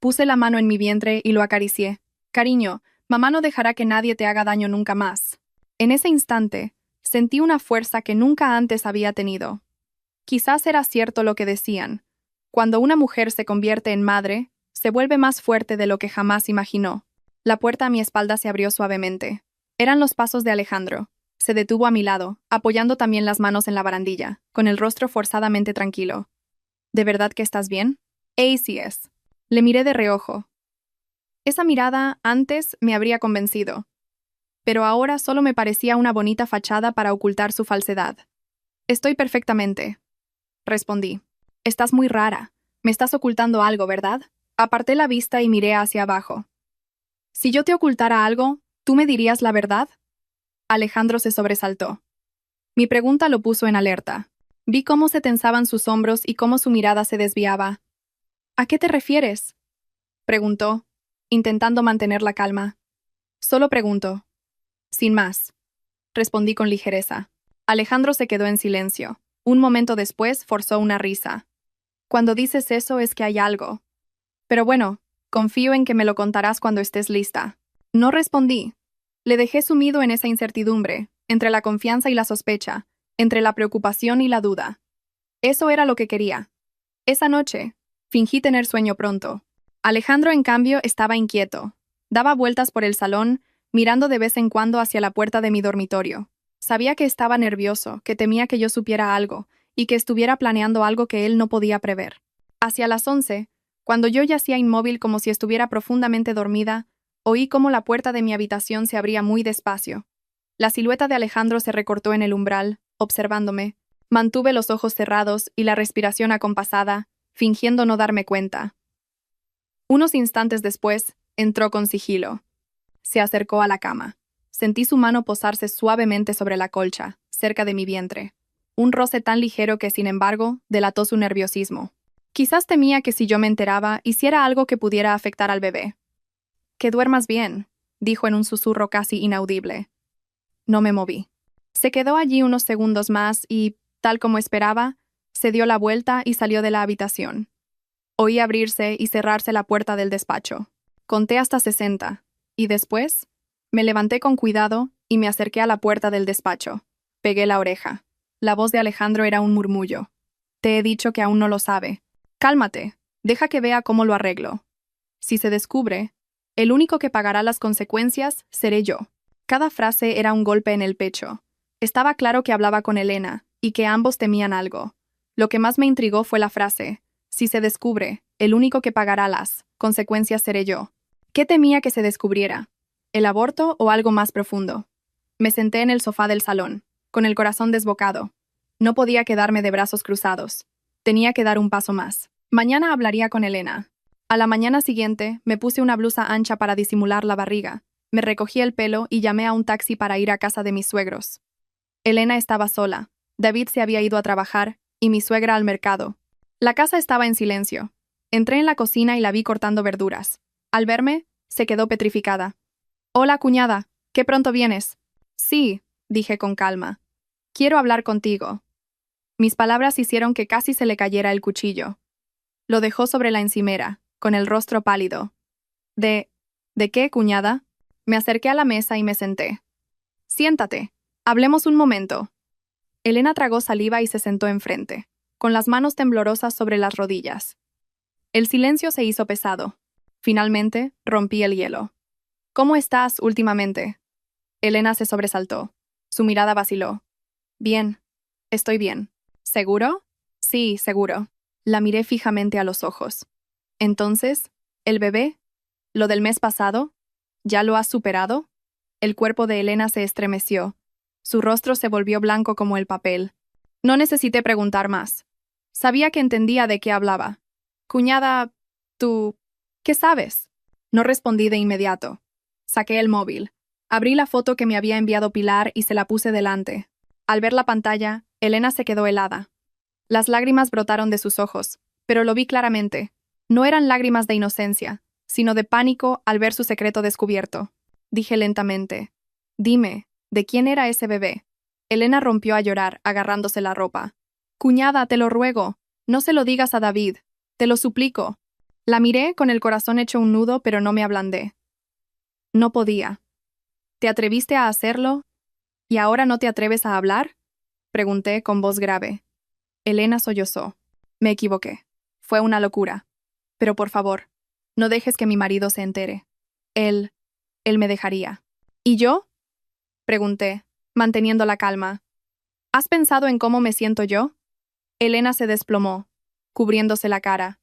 Puse la mano en mi vientre y lo acaricié. Cariño, mamá no dejará que nadie te haga daño nunca más. En ese instante, sentí una fuerza que nunca antes había tenido. Quizás era cierto lo que decían. Cuando una mujer se convierte en madre, se vuelve más fuerte de lo que jamás imaginó. La puerta a mi espalda se abrió suavemente. Eran los pasos de Alejandro. Se detuvo a mi lado, apoyando también las manos en la barandilla, con el rostro forzadamente tranquilo. ¿De verdad que estás bien? Sí es. Le miré de reojo. Esa mirada antes me habría convencido, pero ahora solo me parecía una bonita fachada para ocultar su falsedad. Estoy perfectamente, respondí. Estás muy rara. Me estás ocultando algo, ¿verdad? Aparté la vista y miré hacia abajo. Si yo te ocultara algo, ¿tú me dirías la verdad? Alejandro se sobresaltó. Mi pregunta lo puso en alerta. Vi cómo se tensaban sus hombros y cómo su mirada se desviaba. ¿A qué te refieres?, preguntó, intentando mantener la calma. Solo pregunto. Sin más, respondí con ligereza. Alejandro se quedó en silencio. Un momento después forzó una risa. Cuando dices eso es que hay algo. Pero bueno, confío en que me lo contarás cuando estés lista. No respondí. Le dejé sumido en esa incertidumbre, entre la confianza y la sospecha, entre la preocupación y la duda. Eso era lo que quería. Esa noche, fingí tener sueño pronto. Alejandro, en cambio, estaba inquieto. Daba vueltas por el salón, mirando de vez en cuando hacia la puerta de mi dormitorio. Sabía que estaba nervioso, que temía que yo supiera algo, y que estuviera planeando algo que él no podía prever. Hacia las 11, cuando yo yacía inmóvil como si estuviera profundamente dormida, oí cómo la puerta de mi habitación se abría muy despacio. La silueta de Alejandro se recortó en el umbral, observándome. Mantuve los ojos cerrados y la respiración acompasada, fingiendo no darme cuenta. Unos instantes después, entró con sigilo. Se acercó a la cama. Sentí su mano posarse suavemente sobre la colcha, cerca de mi vientre. Un roce tan ligero que, sin embargo, delató su nerviosismo. Quizás temía que si yo me enteraba, hiciera algo que pudiera afectar al bebé. «Que duermas bien», dijo en un susurro casi inaudible. No me moví. Se quedó allí unos segundos más y, tal como esperaba, se dio la vuelta y salió de la habitación. Oí abrirse y cerrarse la puerta del despacho. Conté hasta 60, y después me levanté con cuidado y me acerqué a la puerta del despacho. Pegué la oreja. La voz de Alejandro era un murmullo. «Te he dicho que aún no lo sabe. Cálmate, deja que vea cómo lo arreglo. Si se descubre, el único que pagará las consecuencias seré yo». Cada frase era un golpe en el pecho. Estaba claro que hablaba con Elena, y que ambos temían algo. Lo que más me intrigó fue la frase: «Si se descubre, el único que pagará las consecuencias seré yo». ¿Qué temía que se descubriera? ¿El aborto o algo más profundo? Me senté en el sofá del salón, con el corazón desbocado. No podía quedarme de brazos cruzados. Tenía que dar un paso más. Mañana hablaría con Elena. A la mañana siguiente, me puse una blusa ancha para disimular la barriga. Me recogí el pelo y llamé a un taxi para ir a casa de mis suegros. Elena estaba sola. David se había ido a trabajar, y mi suegra al mercado. La casa estaba en silencio. Entré en la cocina y la vi cortando verduras. Al verme, se quedó petrificada. «Hola, cuñada. ¿Qué pronto vienes?» «Sí», dije con calma. «Quiero hablar contigo». Mis palabras hicieron que casi se le cayera el cuchillo. Lo dejó sobre la encimera, con el rostro pálido. ¿De qué, cuñada?» Me acerqué a la mesa y me senté. «Siéntate. Hablemos un momento». Elena tragó saliva y se sentó enfrente, con las manos temblorosas sobre las rodillas. El silencio se hizo pesado. Finalmente, rompí el hielo. «¿Cómo estás últimamente?» Elena se sobresaltó. Su mirada vaciló. «Bien. Estoy bien». «¿Seguro?» «Sí, seguro». La miré fijamente a los ojos. «Entonces, ¿el bebé? ¿Lo del mes pasado? ¿Ya lo has superado?» El cuerpo de Elena se estremeció. Su rostro se volvió blanco como el papel. No necesité preguntar más. Sabía que entendía de qué hablaba. Cuñada, tú... ¿Qué sabes? No respondí de inmediato. Saqué el móvil. Abrí la foto que me había enviado Pilar y se la puse delante. Al ver la pantalla, Elena se quedó helada. Las lágrimas brotaron de sus ojos, pero lo vi claramente. No eran lágrimas de inocencia, sino de pánico al ver su secreto descubierto. Dije lentamente: «Dime, ¿de quién era ese bebé?». Elena rompió a llorar, agarrándose la ropa. «Cuñada, te lo ruego, no se lo digas a David, te lo suplico». La miré con el corazón hecho un nudo, pero no me ablandé. No podía. «¿Te atreviste a hacerlo? ¿Y ahora no te atreves a hablar?», pregunté con voz grave. Elena sollozó. «Me equivoqué. Fue una locura. Pero por favor, no dejes que mi marido se entere. Él me dejaría». «¿Y yo?», pregunté, manteniendo la calma. «¿Has pensado en cómo me siento yo?». Elena se desplomó, cubriéndose la cara.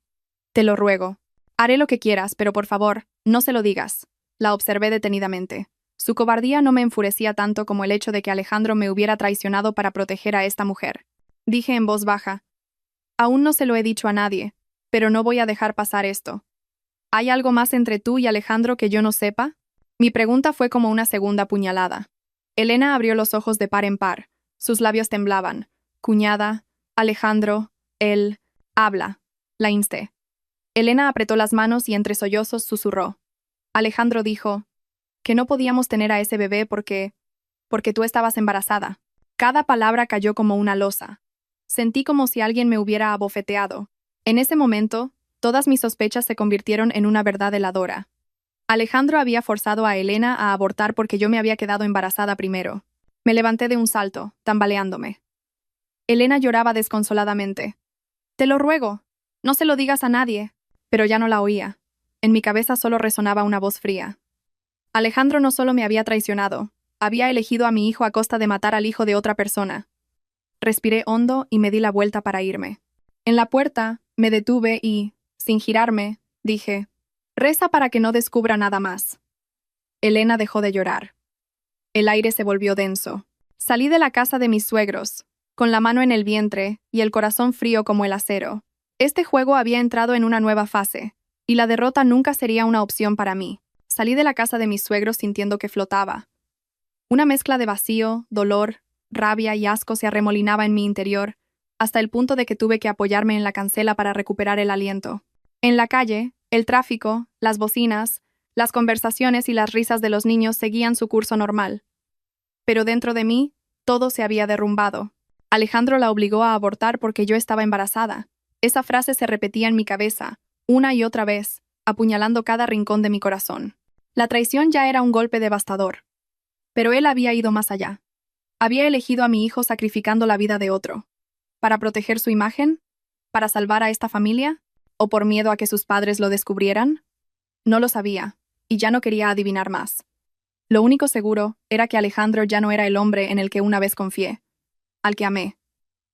«Te lo ruego. Haré lo que quieras, pero por favor, no se lo digas». La observé detenidamente. Su cobardía no me enfurecía tanto como el hecho de que Alejandro me hubiera traicionado para proteger a esta mujer. Dije en voz baja: «Aún no se lo he dicho a nadie, pero no voy a dejar pasar esto. ¿Hay algo más entre tú y Alejandro que yo no sepa?». Mi pregunta fue como una segunda puñalada. Elena abrió los ojos de par en par. Sus labios temblaban. «Cuñada, Alejandro, él... habla», la insté. Elena apretó las manos y entre sollozos susurró. Alejandro dijo que no podíamos tener a ese bebé porque tú estabas embarazada. Cada palabra cayó como una losa. Sentí como si alguien me hubiera abofeteado. En ese momento, todas mis sospechas se convirtieron en una verdad heladora. Alejandro había forzado a Elena a abortar porque yo me había quedado embarazada primero. Me levanté de un salto, tambaleándome. Elena lloraba desconsoladamente. «Te lo ruego, no se lo digas a nadie», pero ya no la oía. En mi cabeza solo resonaba una voz fría. Alejandro no solo me había traicionado, había elegido a mi hijo a costa de matar al hijo de otra persona. Respiré hondo y me di la vuelta para irme. En la puerta, me detuve y, sin girarme, dije: «Reza para que no descubra nada más». Elena dejó de llorar. El aire se volvió denso. Salí de la casa de mis suegros, con la mano en el vientre y el corazón frío como el acero. Este juego había entrado en una nueva fase, y la derrota nunca sería una opción para mí. Salí de la casa de mis suegros sintiendo que flotaba. Una mezcla de vacío, dolor, rabia y asco se arremolinaba en mi interior, hasta el punto de que tuve que apoyarme en la cancela para recuperar el aliento. En la calle, el tráfico, las bocinas, las conversaciones y las risas de los niños seguían su curso normal. Pero dentro de mí, todo se había derrumbado. Alejandro la obligó a abortar porque yo estaba embarazada. Esa frase se repetía en mi cabeza, una y otra vez, apuñalando cada rincón de mi corazón. La traición ya era un golpe devastador. Pero él había ido más allá. Había elegido a mi hijo sacrificando la vida de otro. ¿Para proteger su imagen? ¿Para salvar a esta familia? ¿O por miedo a que sus padres lo descubrieran? No lo sabía, y ya no quería adivinar más. Lo único seguro era que Alejandro ya no era el hombre en el que una vez confié, al que amé,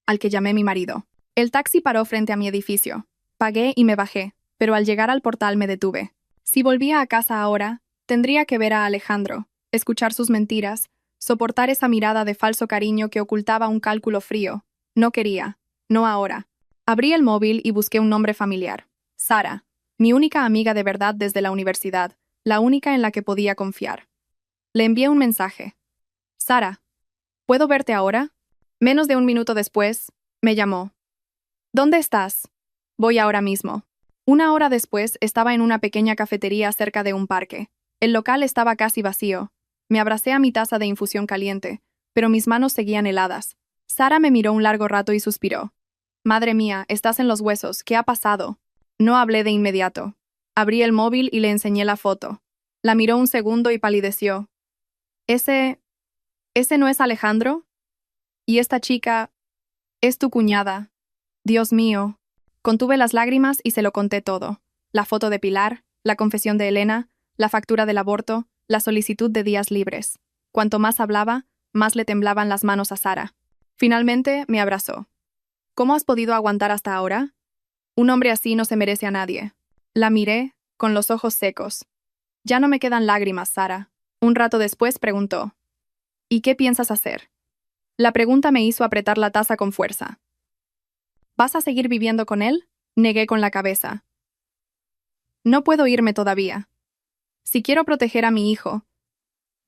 al que llamé mi marido. El taxi paró frente a mi edificio. Pagué y me bajé, pero al llegar al portal me detuve. Si volvía a casa ahora, tendría que ver a Alejandro, escuchar sus mentiras, soportar esa mirada de falso cariño que ocultaba un cálculo frío. No quería, no ahora. Abrí el móvil y busqué un nombre familiar. Sara, mi única amiga de verdad desde la universidad, la única en la que podía confiar. Le envié un mensaje. «Sara, ¿puedo verte ahora?». Menos de un minuto después, me llamó. «¿Dónde estás?». «Voy ahora mismo». Una hora después estaba en una pequeña cafetería cerca de un parque. El local estaba casi vacío. Me abracé a mi taza de infusión caliente, pero mis manos seguían heladas. Sara me miró un largo rato y suspiró. «Madre mía, estás en los huesos, ¿qué ha pasado?». No hablé de inmediato. Abrí el móvil y le enseñé la foto. La miró un segundo y palideció. «¿Ese no es Alejandro? Y esta chica es tu cuñada». Dios mío. Contuve las lágrimas y se lo conté todo. La foto de Pilar, la confesión de Elena, la factura del aborto, la solicitud de días libres. Cuanto más hablaba, más le temblaban las manos a Sara. Finalmente me abrazó. «¿Cómo has podido aguantar hasta ahora? Un hombre así no se merece a nadie». La miré, con los ojos secos. «Ya no me quedan lágrimas, Sara». Un rato después preguntó: «¿Y qué piensas hacer?». La pregunta me hizo apretar la taza con fuerza. ¿Vas a seguir viviendo con él? Negué con la cabeza. No puedo irme todavía. Si quiero proteger a mi hijo,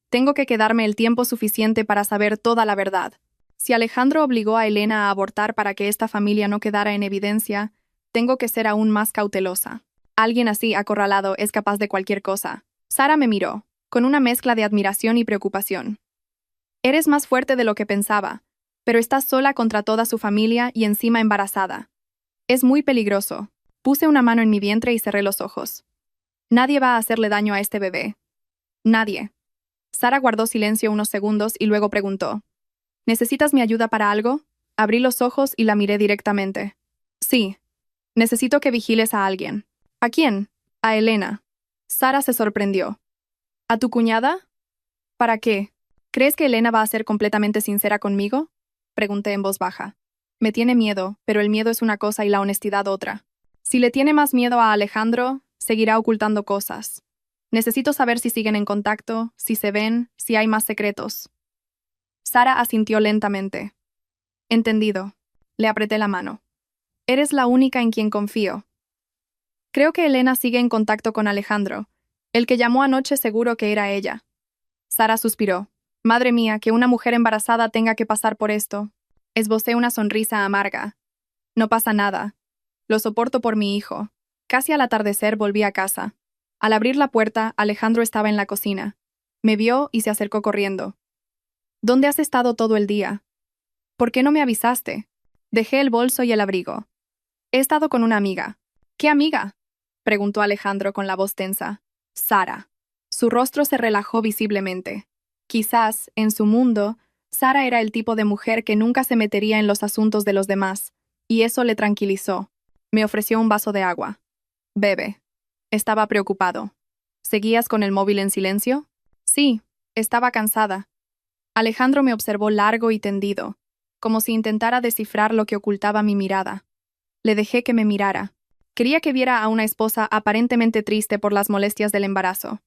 tengo que quedarme el tiempo suficiente para saber toda la verdad. Si Alejandro obligó a Elena a abortar para que esta familia no quedara en evidencia, tengo que ser aún más cautelosa. Alguien así, acorralado, es capaz de cualquier cosa. Sara me miró, con una mezcla de admiración y preocupación. Eres más fuerte de lo que pensaba, pero estás sola contra toda su familia y encima embarazada. Es muy peligroso. Puse una mano en mi vientre y cerré los ojos. Nadie va a hacerle daño a este bebé. Nadie. Sara guardó silencio unos segundos y luego preguntó. ¿Necesitas mi ayuda para algo? Abrí los ojos y la miré directamente. Sí. Necesito que vigiles a alguien. ¿A quién? A Elena. Sara se sorprendió. ¿A tu cuñada? ¿Para qué? ¿Crees que Elena va a ser completamente sincera conmigo? Pregunté en voz baja. Me tiene miedo, pero el miedo es una cosa y la honestidad otra. Si le tiene más miedo a Alejandro, seguirá ocultando cosas. Necesito saber si siguen en contacto, si se ven, si hay más secretos. Sara asintió lentamente. Entendido. Le apreté la mano. Eres la única en quien confío. Creo que Elena sigue en contacto con Alejandro. El que llamó anoche seguro que era ella. Sara suspiró. Madre mía, que una mujer embarazada tenga que pasar por esto. Esbocé una sonrisa amarga. No pasa nada. Lo soporto por mi hijo. Casi al atardecer volví a casa. Al abrir la puerta, Alejandro estaba en la cocina. Me vio y se acercó corriendo. ¿Dónde has estado todo el día? ¿Por qué no me avisaste? Dejé el bolso y el abrigo. He estado con una amiga. ¿Qué amiga? Preguntó Alejandro con la voz tensa. Sara. Su rostro se relajó visiblemente. Quizás, en su mundo, Sara era el tipo de mujer que nunca se metería en los asuntos de los demás, y eso le tranquilizó. Me ofreció un vaso de agua. Bebe. Estaba preocupado. ¿Seguías con el móvil en silencio? Sí, estaba cansada. Alejandro me observó largo y tendido, como si intentara descifrar lo que ocultaba mi mirada. Le dejé que me mirara. Quería que viera a una esposa aparentemente triste por las molestias del embarazo.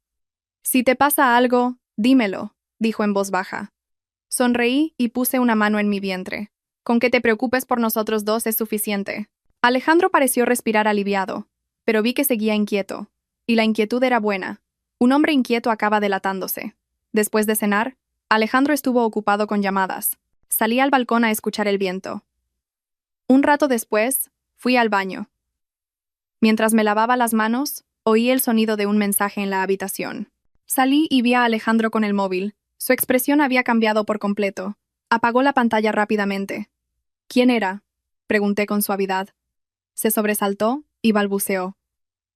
Si te pasa algo, dímelo, dijo en voz baja. Sonreí y puse una mano en mi vientre. Con que te preocupes por nosotros dos es suficiente. Alejandro pareció respirar aliviado, pero vi que seguía inquieto. Y la inquietud era buena. Un hombre inquieto acaba delatándose. Después de cenar, Alejandro estuvo ocupado con llamadas. Salí al balcón a escuchar el viento. Un rato después, fui al baño. Mientras me lavaba las manos, oí el sonido de un mensaje en la habitación. Salí y vi a Alejandro con el móvil. Su expresión había cambiado por completo. Apagó la pantalla rápidamente. ¿Quién era? Pregunté con suavidad. Se sobresaltó y balbuceó.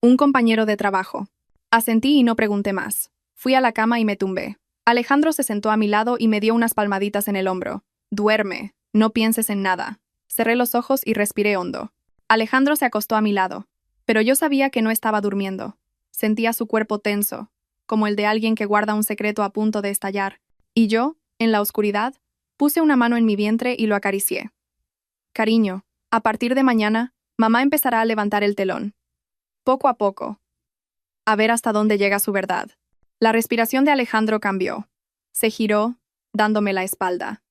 Un compañero de trabajo. Asentí y no pregunté más. Fui a la cama y me tumbé. Alejandro se sentó a mi lado y me dio unas palmaditas en el hombro. Duerme, no pienses en nada. Cerré los ojos y respiré hondo. Alejandro se acostó a mi lado, pero yo sabía que no estaba durmiendo. Sentía su cuerpo tenso, como el de alguien que guarda un secreto a punto de estallar, y yo, en la oscuridad, puse una mano en mi vientre y lo acaricié. Cariño, a partir de mañana, mamá empezará a levantar el telón. Poco a poco. A ver hasta dónde llega su verdad. La respiración de Alejandro cambió. Se giró, dándome la espalda.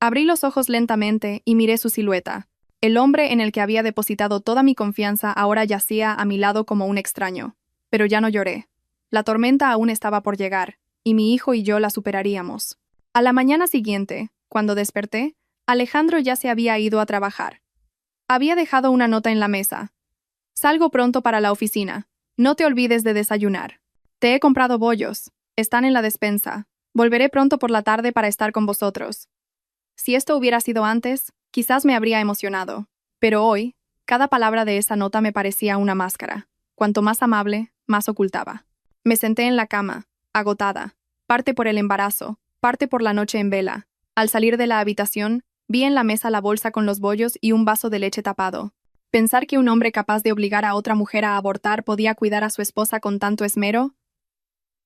Abrí los ojos lentamente y miré su silueta. El hombre en el que había depositado toda mi confianza ahora yacía a mi lado como un extraño. Pero ya no lloré. La tormenta aún estaba por llegar, y mi hijo y yo la superaríamos. A la mañana siguiente, cuando desperté, Alejandro ya se había ido a trabajar. Había dejado una nota en la mesa. Salgo pronto para la oficina. No te olvides de desayunar. Te he comprado bollos. Están en la despensa. Volveré pronto por la tarde para estar con vosotros. Si esto hubiera sido antes, quizás me habría emocionado. Pero hoy, cada palabra de esa nota me parecía una máscara. Cuanto más amable, más ocultaba. Me senté en la cama, agotada, parte por el embarazo, parte por la noche en vela. Al salir de la habitación, vi en la mesa la bolsa con los bollos y un vaso de leche tapado. Pensar que un hombre capaz de obligar a otra mujer a abortar podía cuidar a su esposa con tanto esmero.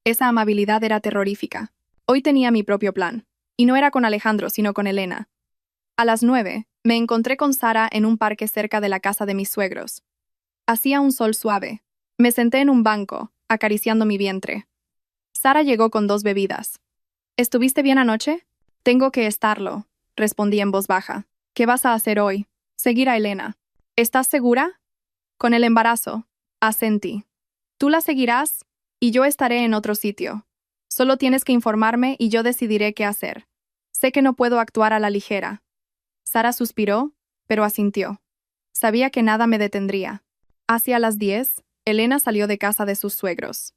Esa amabilidad era terrorífica. Hoy tenía mi propio plan. Y no era con Alejandro, sino con Elena. A las 9, me encontré con Sara en un parque cerca de la casa de mis suegros. Hacía un sol suave. Me senté en un banco, acariciando mi vientre. Sara llegó con 2 bebidas. ¿Estuviste bien anoche? Tengo que estarlo. respondí en voz baja. ¿Qué vas a hacer hoy? Seguir a Elena. ¿Estás segura? Con el embarazo, asentí. Tú la seguirás y yo estaré en otro sitio. Solo tienes que informarme y yo decidiré qué hacer. Sé que no puedo actuar a la ligera. Sara suspiró, pero asintió. Sabía que nada me detendría. Hacia las 10, Elena salió de casa de sus suegros.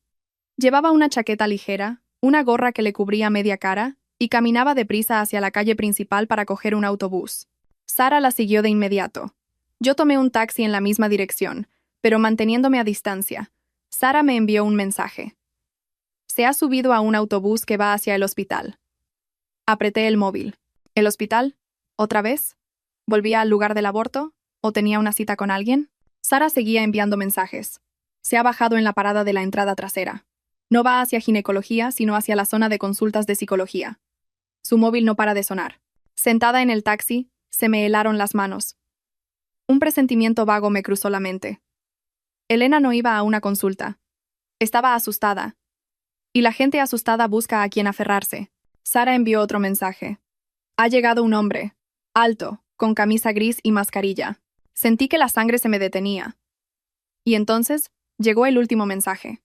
Llevaba una chaqueta ligera, una gorra que le cubría media cara, y caminaba deprisa hacia la calle principal para coger un autobús. Sara la siguió de inmediato. Yo tomé un taxi en la misma dirección, pero manteniéndome a distancia. Sara me envió un mensaje. Se ha subido a un autobús que va hacia el hospital. Apreté el móvil. ¿El hospital? ¿Otra vez? ¿Volvía al lugar del aborto? ¿O tenía una cita con alguien? Sara seguía enviando mensajes. Se ha bajado en la parada de la entrada trasera. No va hacia ginecología, sino hacia la zona de consultas de psicología. Su móvil no para de sonar. Sentada en el taxi, se me helaron las manos. Un presentimiento vago me cruzó la mente. Elena no iba a una consulta. Estaba asustada. Y la gente asustada busca a quien aferrarse. Sara envió otro mensaje. Ha llegado un hombre, alto, con camisa gris y mascarilla. Sentí que la sangre se me detenía. Y entonces, llegó el último mensaje.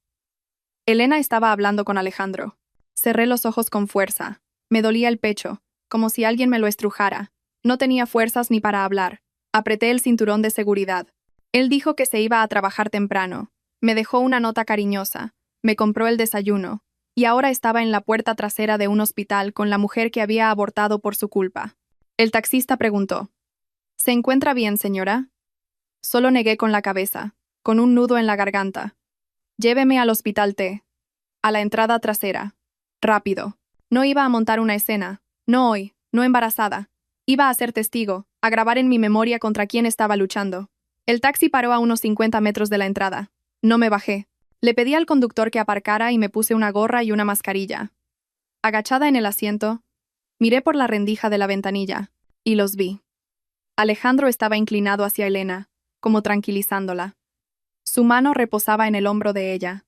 Elena estaba hablando con Alejandro. Cerré los ojos con fuerza. Me dolía el pecho, como si alguien me lo estrujara. No tenía fuerzas ni para hablar. Apreté el cinturón de seguridad. Él dijo que se iba a trabajar temprano. Me dejó una nota cariñosa. Me compró el desayuno. Y ahora estaba en la puerta trasera de un hospital con la mujer que había abortado por su culpa. El taxista preguntó. ¿Se encuentra bien, señora? Solo negué con la cabeza, con un nudo en la garganta. Lléveme al hospital T. A la entrada trasera. Rápido. No iba a montar una escena. No hoy, no embarazada. Iba a ser testigo, a grabar en mi memoria contra quién estaba luchando. El taxi paró a unos 50 metros de la entrada. No me bajé. Le pedí al conductor que aparcara y me puse una gorra y una mascarilla. Agachada en el asiento, miré por la rendija de la ventanilla, y los vi. Alejandro estaba inclinado hacia Elena, como tranquilizándola. Su mano reposaba en el hombro de ella.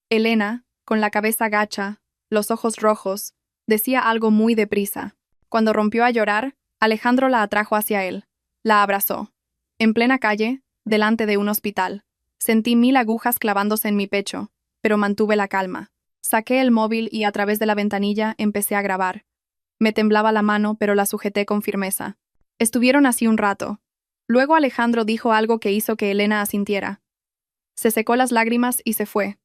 Elena, con la cabeza gacha, los ojos rojos, decía algo muy deprisa. Cuando rompió a llorar, Alejandro la atrajo hacia él. La abrazó. En plena calle, delante de un hospital. Sentí 1000 agujas clavándose en mi pecho, pero mantuve la calma. Saqué el móvil y a través de la ventanilla empecé a grabar. Me temblaba la mano, pero la sujeté con firmeza. Estuvieron así un rato. Luego Alejandro dijo algo que hizo que Elena asintiera. Se secó las lágrimas y se fue.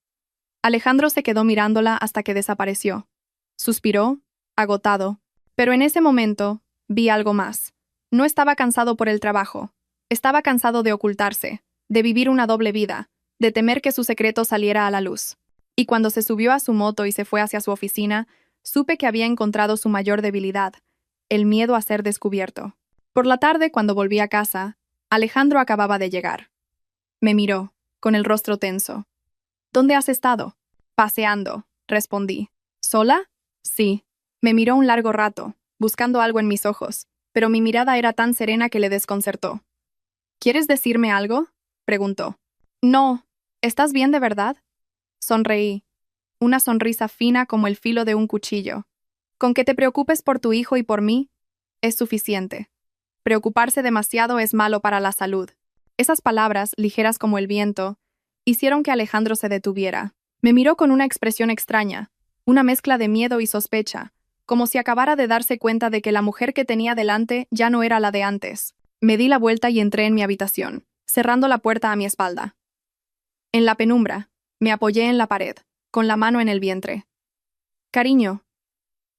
Alejandro se quedó mirándola hasta que desapareció. Suspiró, agotado, pero en ese momento vi algo más. No estaba cansado por el trabajo. Estaba cansado de ocultarse, de vivir una doble vida, de temer que su secreto saliera a la luz. Y cuando se subió a su moto y se fue hacia su oficina, supe que había encontrado su mayor debilidad, el miedo a ser descubierto. Por la tarde, cuando volví a casa, Alejandro acababa de llegar. Me miró, con el rostro tenso. ¿Dónde has estado? Paseando, respondí. ¿Sola? Sí. Me miró un largo rato, buscando algo en mis ojos, pero mi mirada era tan serena que le desconcertó. ¿Quieres decirme algo?, preguntó. No. ¿Estás bien de verdad? Sonreí. Una sonrisa fina como el filo de un cuchillo. Con que te preocupes por tu hijo y por mí, es suficiente. Preocuparse demasiado es malo para la salud. Esas palabras, ligeras como el viento, hicieron que Alejandro se detuviera. Me miró con una expresión extraña, una mezcla de miedo y sospecha, como si acabara de darse cuenta de que la mujer que tenía delante ya no era la de antes. Me di la vuelta y entré en mi habitación, cerrando la puerta a mi espalda. En la penumbra, me apoyé en la pared, con la mano en el vientre. Cariño,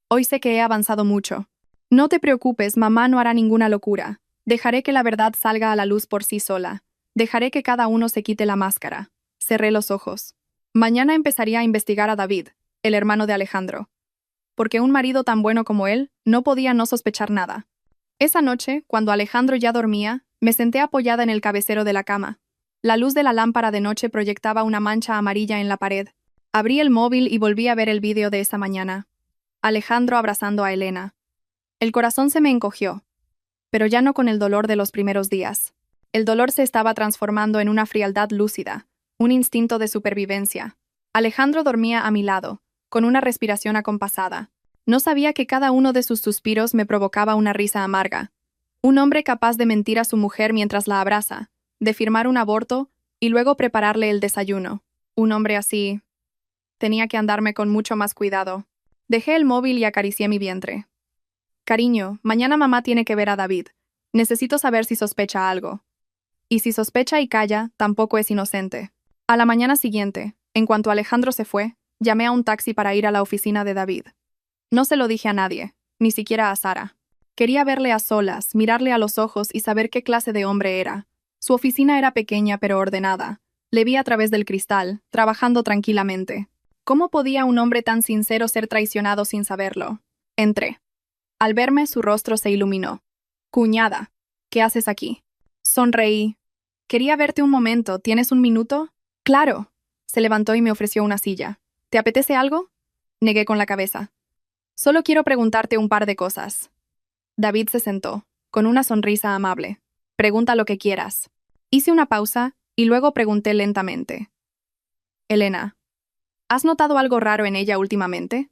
hoy sé que he avanzado mucho. No te preocupes, mamá no hará ninguna locura. Dejaré que la verdad salga a la luz por sí sola. Dejaré que cada uno se quite la máscara. Cerré los ojos. Mañana empezaría a investigar a David, el hermano de Alejandro. Porque un marido tan bueno como él no podía no sospechar nada. Esa noche, cuando Alejandro ya dormía, me senté apoyada en el cabecero de la cama. La luz de la lámpara de noche proyectaba una mancha amarilla en la pared. Abrí el móvil y volví a ver el vídeo de esa mañana. Alejandro abrazando a Elena. El corazón se me encogió, pero ya no con el dolor de los primeros días. El dolor se estaba transformando en una frialdad lúcida, un instinto de supervivencia. Alejandro dormía a mi lado, con una respiración acompasada. No sabía que cada uno de sus suspiros me provocaba una risa amarga. Un hombre capaz de mentir a su mujer mientras la abraza, de firmar un aborto y luego prepararle el desayuno. Un hombre así. Tenía que andarme con mucho más cuidado. Dejé el móvil y acaricié mi vientre. Cariño, mañana mamá tiene que ver a David. Necesito saber si sospecha algo. Y si sospecha y calla, tampoco es inocente. A la mañana siguiente, en cuanto Alejandro se fue, llamé a un taxi para ir a la oficina de David. No se lo dije a nadie, ni siquiera a Sara. Quería verle a solas, mirarle a los ojos y saber qué clase de hombre era. Su oficina era pequeña pero ordenada. Le vi a través del cristal, trabajando tranquilamente. ¿Cómo podía un hombre tan sincero ser traicionado sin saberlo? Entré. Al verme, su rostro se iluminó. Cuñada, ¿qué haces aquí? Sonreí. Quería verte un momento, ¿tienes un minuto? Claro. Se levantó y me ofreció una silla. ¿Te apetece algo? Negué con la cabeza. Solo quiero preguntarte un par de cosas. David se sentó, con una sonrisa amable. Pregunta lo que quieras. Hice una pausa y luego pregunté lentamente. Elena, ¿has notado algo raro en ella últimamente?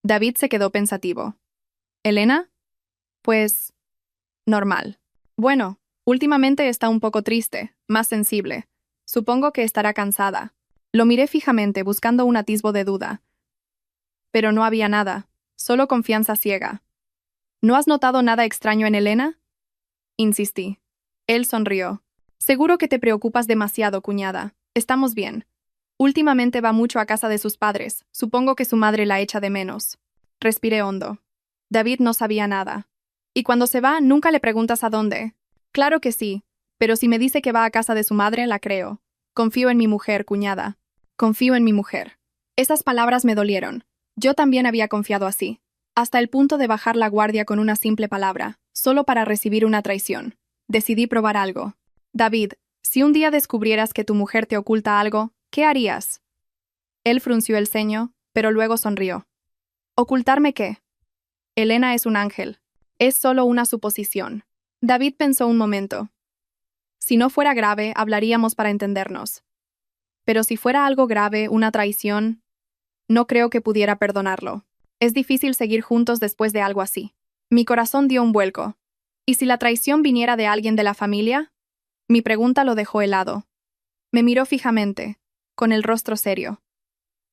David se quedó pensativo. ¿Elena? Pues... normal. Bueno, últimamente está un poco triste, más sensible. Supongo que estará cansada. Lo miré fijamente, buscando un atisbo de duda. Pero no había nada, solo confianza ciega. ¿No has notado nada extraño en Elena? Insistí. Él sonrió. Seguro que te preocupas demasiado, cuñada. Estamos bien. Últimamente va mucho a casa de sus padres. Supongo que su madre la echa de menos. Respiré hondo. David no sabía nada. ¿Y cuando se va, nunca le preguntas a dónde? Claro que sí, pero si me dice que va a casa de su madre, la creo. Confío en mi mujer, cuñada. Confío en mi mujer. Esas palabras me dolieron. Yo también había confiado así, hasta el punto de bajar la guardia con una simple palabra, solo para recibir una traición. Decidí probar algo. David, si un día descubrieras que tu mujer te oculta algo, ¿qué harías? Él frunció el ceño, pero luego sonrió. ¿Ocultarme qué? Elena es un ángel. Es solo una suposición. David pensó un momento. Si no fuera grave, hablaríamos para entendernos. Pero si fuera algo grave, una traición, no creo que pudiera perdonarlo. Es difícil seguir juntos después de algo así. Mi corazón dio un vuelco. ¿Y si la traición viniera de alguien de la familia? Mi pregunta lo dejó helado. Me miró fijamente, con el rostro serio.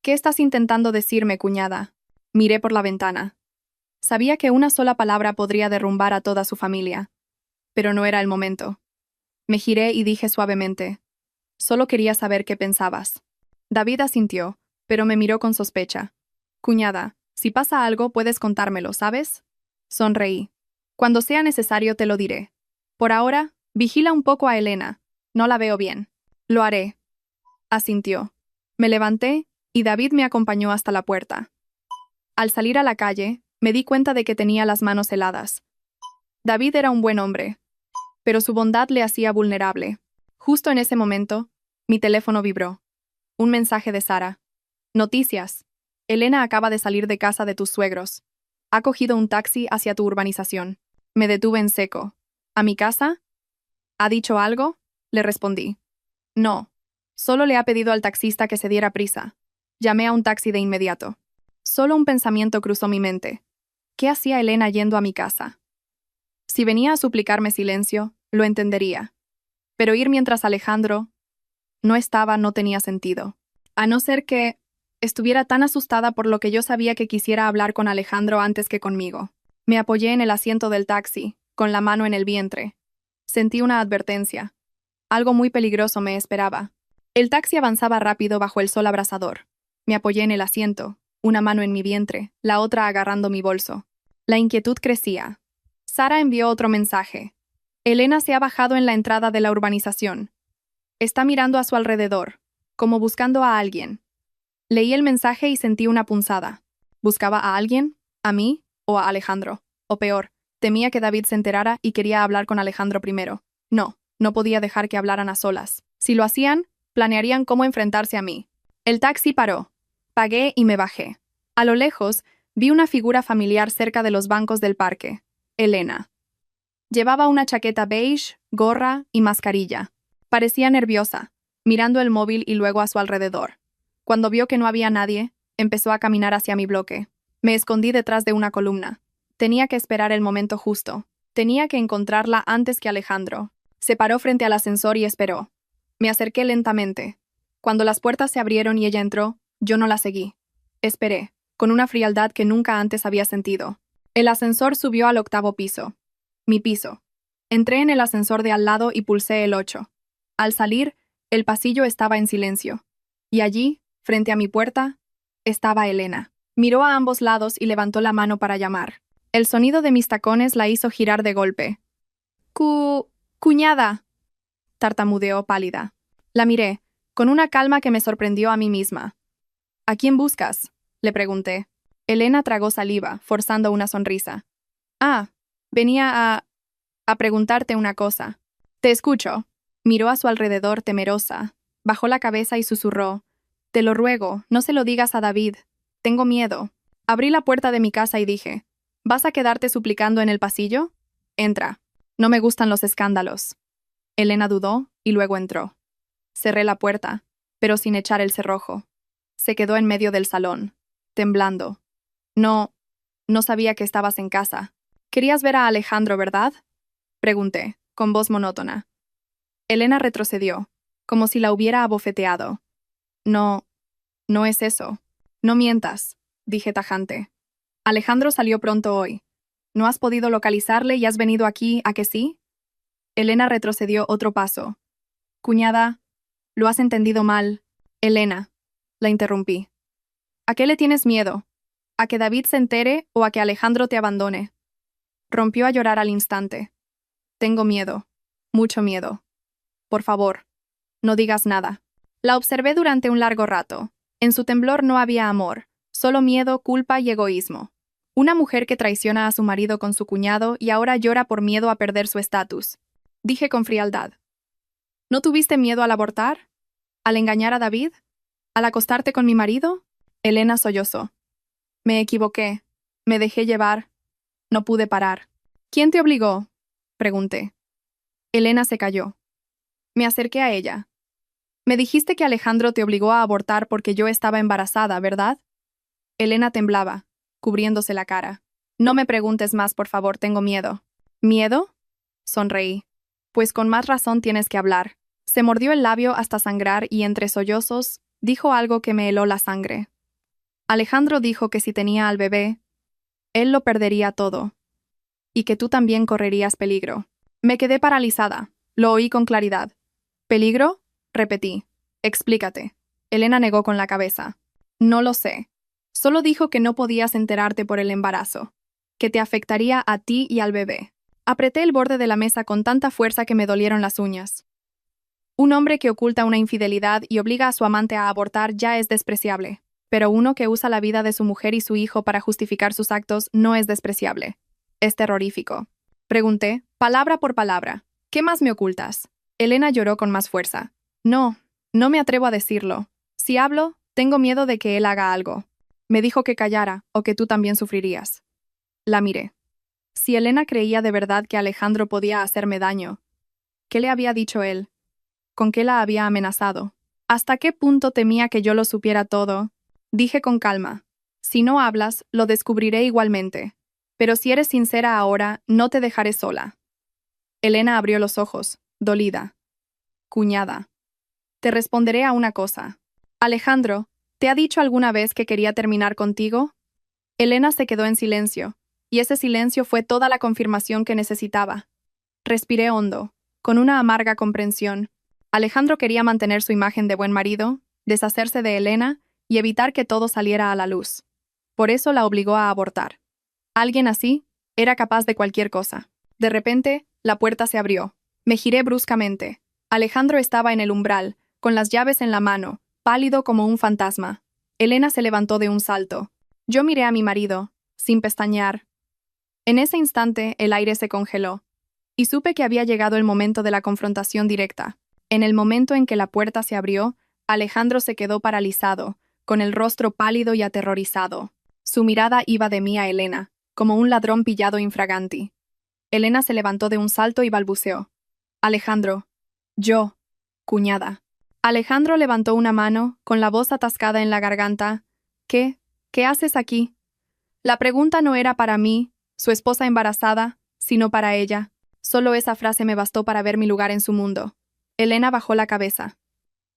¿Qué estás intentando decirme, cuñada? Miré por la ventana. Sabía que una sola palabra podría derrumbar a toda su familia. Pero no era el momento. Me giré y dije suavemente. Solo quería saber qué pensabas. David asintió, pero me miró con sospecha. Cuñada, si pasa algo puedes contármelo, ¿sabes? Sonreí. Cuando sea necesario te lo diré. Por ahora, vigila un poco a Elena. No la veo bien. Lo haré. Asintió. Me levanté y David me acompañó hasta la puerta. Al salir a la calle, me di cuenta de que tenía las manos heladas. David era un buen hombre, pero su bondad le hacía vulnerable. Justo en ese momento, mi teléfono vibró. Un mensaje de Sara. Noticias. Elena acaba de salir de casa de tus suegros. Ha cogido un taxi hacia tu urbanización. Me detuve en seco. ¿A mi casa? ¿Ha dicho algo? Le respondí. No. Solo le ha pedido al taxista que se diera prisa. Llamé a un taxi de inmediato. Solo un pensamiento cruzó mi mente. ¿Qué hacía Elena yendo a mi casa? Si venía a suplicarme silencio, lo entendería. Pero ir mientras Alejandro no tenía sentido. A no ser que estuviera tan asustada por lo que yo sabía que quisiera hablar con Alejandro antes que conmigo. Me apoyé en el asiento del taxi, con la mano en el vientre. Sentí una advertencia. Algo muy peligroso me esperaba. El taxi avanzaba rápido bajo el sol abrasador. Me apoyé en el asiento, una mano en mi vientre, la otra agarrando mi bolso. La inquietud crecía. Sara envió otro mensaje. Elena se ha bajado en la entrada de la urbanización. Está mirando a su alrededor, como buscando a alguien. Leí el mensaje y sentí una punzada. ¿Buscaba a alguien? ¿A mí? ¿O a Alejandro? O peor, temía que David se enterara y quería hablar con Alejandro primero. No podía dejar que hablaran a solas. Si lo hacían, planearían cómo enfrentarse a mí. El taxi paró. Pagué y me bajé. A lo lejos, vi una figura familiar cerca de los bancos del parque. Elena. Llevaba una chaqueta beige, gorra y mascarilla. Parecía nerviosa, mirando el móvil y luego a su alrededor. Cuando vio que no había nadie, empezó a caminar hacia mi bloque. Me escondí detrás de una columna. Tenía que esperar el momento justo. Tenía que encontrarla antes que Alejandro. Se paró frente al ascensor y esperó. Me acerqué lentamente. Cuando las puertas se abrieron y ella entró, yo no la seguí. Esperé, con una frialdad que nunca antes había sentido. El ascensor subió al 8º piso. Mi piso. Entré en el ascensor de al lado y pulsé el 8. Al salir, el pasillo estaba en silencio. Y allí, frente a mi puerta, estaba Elena. Miró a ambos lados y levantó la mano para llamar. El sonido de mis tacones la hizo girar de golpe. Cuñada, tartamudeó pálida. La miré, con una calma que me sorprendió a mí misma. ¿A quién buscas?, le pregunté. Elena tragó saliva, forzando una sonrisa. Venía a preguntarte una cosa. Te escucho. Miró a su alrededor temerosa. Bajó la cabeza y susurró. Te lo ruego, no se lo digas a David. Tengo miedo. Abrí la puerta de mi casa y dije, ¿vas a quedarte suplicando en el pasillo? Entra. No me gustan los escándalos. Elena dudó y luego entró. Cerré la puerta, pero sin echar el cerrojo. Se quedó en medio del salón, temblando. No sabía que estabas en casa. ¿Querías ver a Alejandro, verdad?, pregunté, con voz monótona. Elena retrocedió, como si la hubiera abofeteado. No es eso. No mientas, dije tajante. Alejandro salió pronto hoy. ¿No has podido localizarle y has venido aquí, a que sí? Elena retrocedió otro paso. Cuñada, lo has entendido mal. Elena, la interrumpí. ¿A qué le tienes miedo? ¿A que David se entere o a que Alejandro te abandone? Rompió a llorar al instante. Tengo miedo, mucho miedo. Por favor, no digas nada. La observé durante un largo rato. En su temblor no había amor, solo miedo, culpa y egoísmo. Una mujer que traiciona a su marido con su cuñado y ahora llora por miedo a perder su estatus. Dije con frialdad. ¿No tuviste miedo al abortar? ¿Al engañar a David? ¿Al acostarte con mi marido? Elena sollozó. Me equivoqué. Me dejé llevar. No pude parar. ¿Quién te obligó?, pregunté. Elena se calló. Me acerqué a ella. Me dijiste que Alejandro te obligó a abortar porque yo estaba embarazada, ¿verdad? Elena temblaba, cubriéndose la cara. No me preguntes más, por favor, tengo miedo. ¿Miedo? Sonreí. Pues con más razón tienes que hablar. Se mordió el labio hasta sangrar y entre sollozos dijo algo que me heló la sangre. Alejandro dijo que si tenía al bebé, él lo perdería todo. Y que tú también correrías peligro. Me quedé paralizada. Lo oí con claridad. ¿Peligro?, repetí. Explícate. Elena negó con la cabeza. No lo sé. Solo dijo que no podías enterarte por el embarazo. Que te afectaría a ti y al bebé. Apreté el borde de la mesa con tanta fuerza que me dolieron las uñas. Un hombre que oculta una infidelidad y obliga a su amante a abortar ya es despreciable. Pero uno que usa la vida de su mujer y su hijo para justificar sus actos no es despreciable. Es terrorífico. Pregunté, palabra por palabra. ¿Qué más me ocultas? Elena lloró con más fuerza. No me atrevo a decirlo. Si hablo, tengo miedo de que él haga algo. Me dijo que callara, o que tú también sufrirías. La miré. Si Elena creía de verdad que Alejandro podía hacerme daño, ¿qué le había dicho él? ¿Con qué la había amenazado? ¿Hasta qué punto temía que yo lo supiera todo? Dije con calma. Si no hablas, lo descubriré igualmente. Pero si eres sincera ahora, no te dejaré sola. Elena abrió los ojos, dolida. Cuñada. Te responderé a una cosa. Alejandro, ¿te ha dicho alguna vez que quería terminar contigo? Elena se quedó en silencio, y ese silencio fue toda la confirmación que necesitaba. Respiré hondo, con una amarga comprensión. Alejandro quería mantener su imagen de buen marido, deshacerse de Elena y evitar que todo saliera a la luz. Por eso la obligó a abortar. Alguien así era capaz de cualquier cosa. De repente, la puerta se abrió. Me giré bruscamente. Alejandro estaba en el umbral, con las llaves en la mano, pálido como un fantasma. Elena se levantó de un salto. Yo miré a mi marido, sin pestañear. En ese instante, el aire se congeló, y supe que había llegado el momento de la confrontación directa. En el momento en que la puerta se abrió, Alejandro se quedó paralizado, con el rostro pálido y aterrorizado. Su mirada iba de mí a Elena, como un ladrón pillado infraganti. Elena se levantó de un salto y balbuceó. Alejandro. Yo. Cuñada. Alejandro levantó una mano, con la voz atascada en la garganta. ¿Qué haces aquí? La pregunta no era para mí, su esposa embarazada, sino para ella. Solo esa frase me bastó para ver mi lugar en su mundo. Elena bajó la cabeza.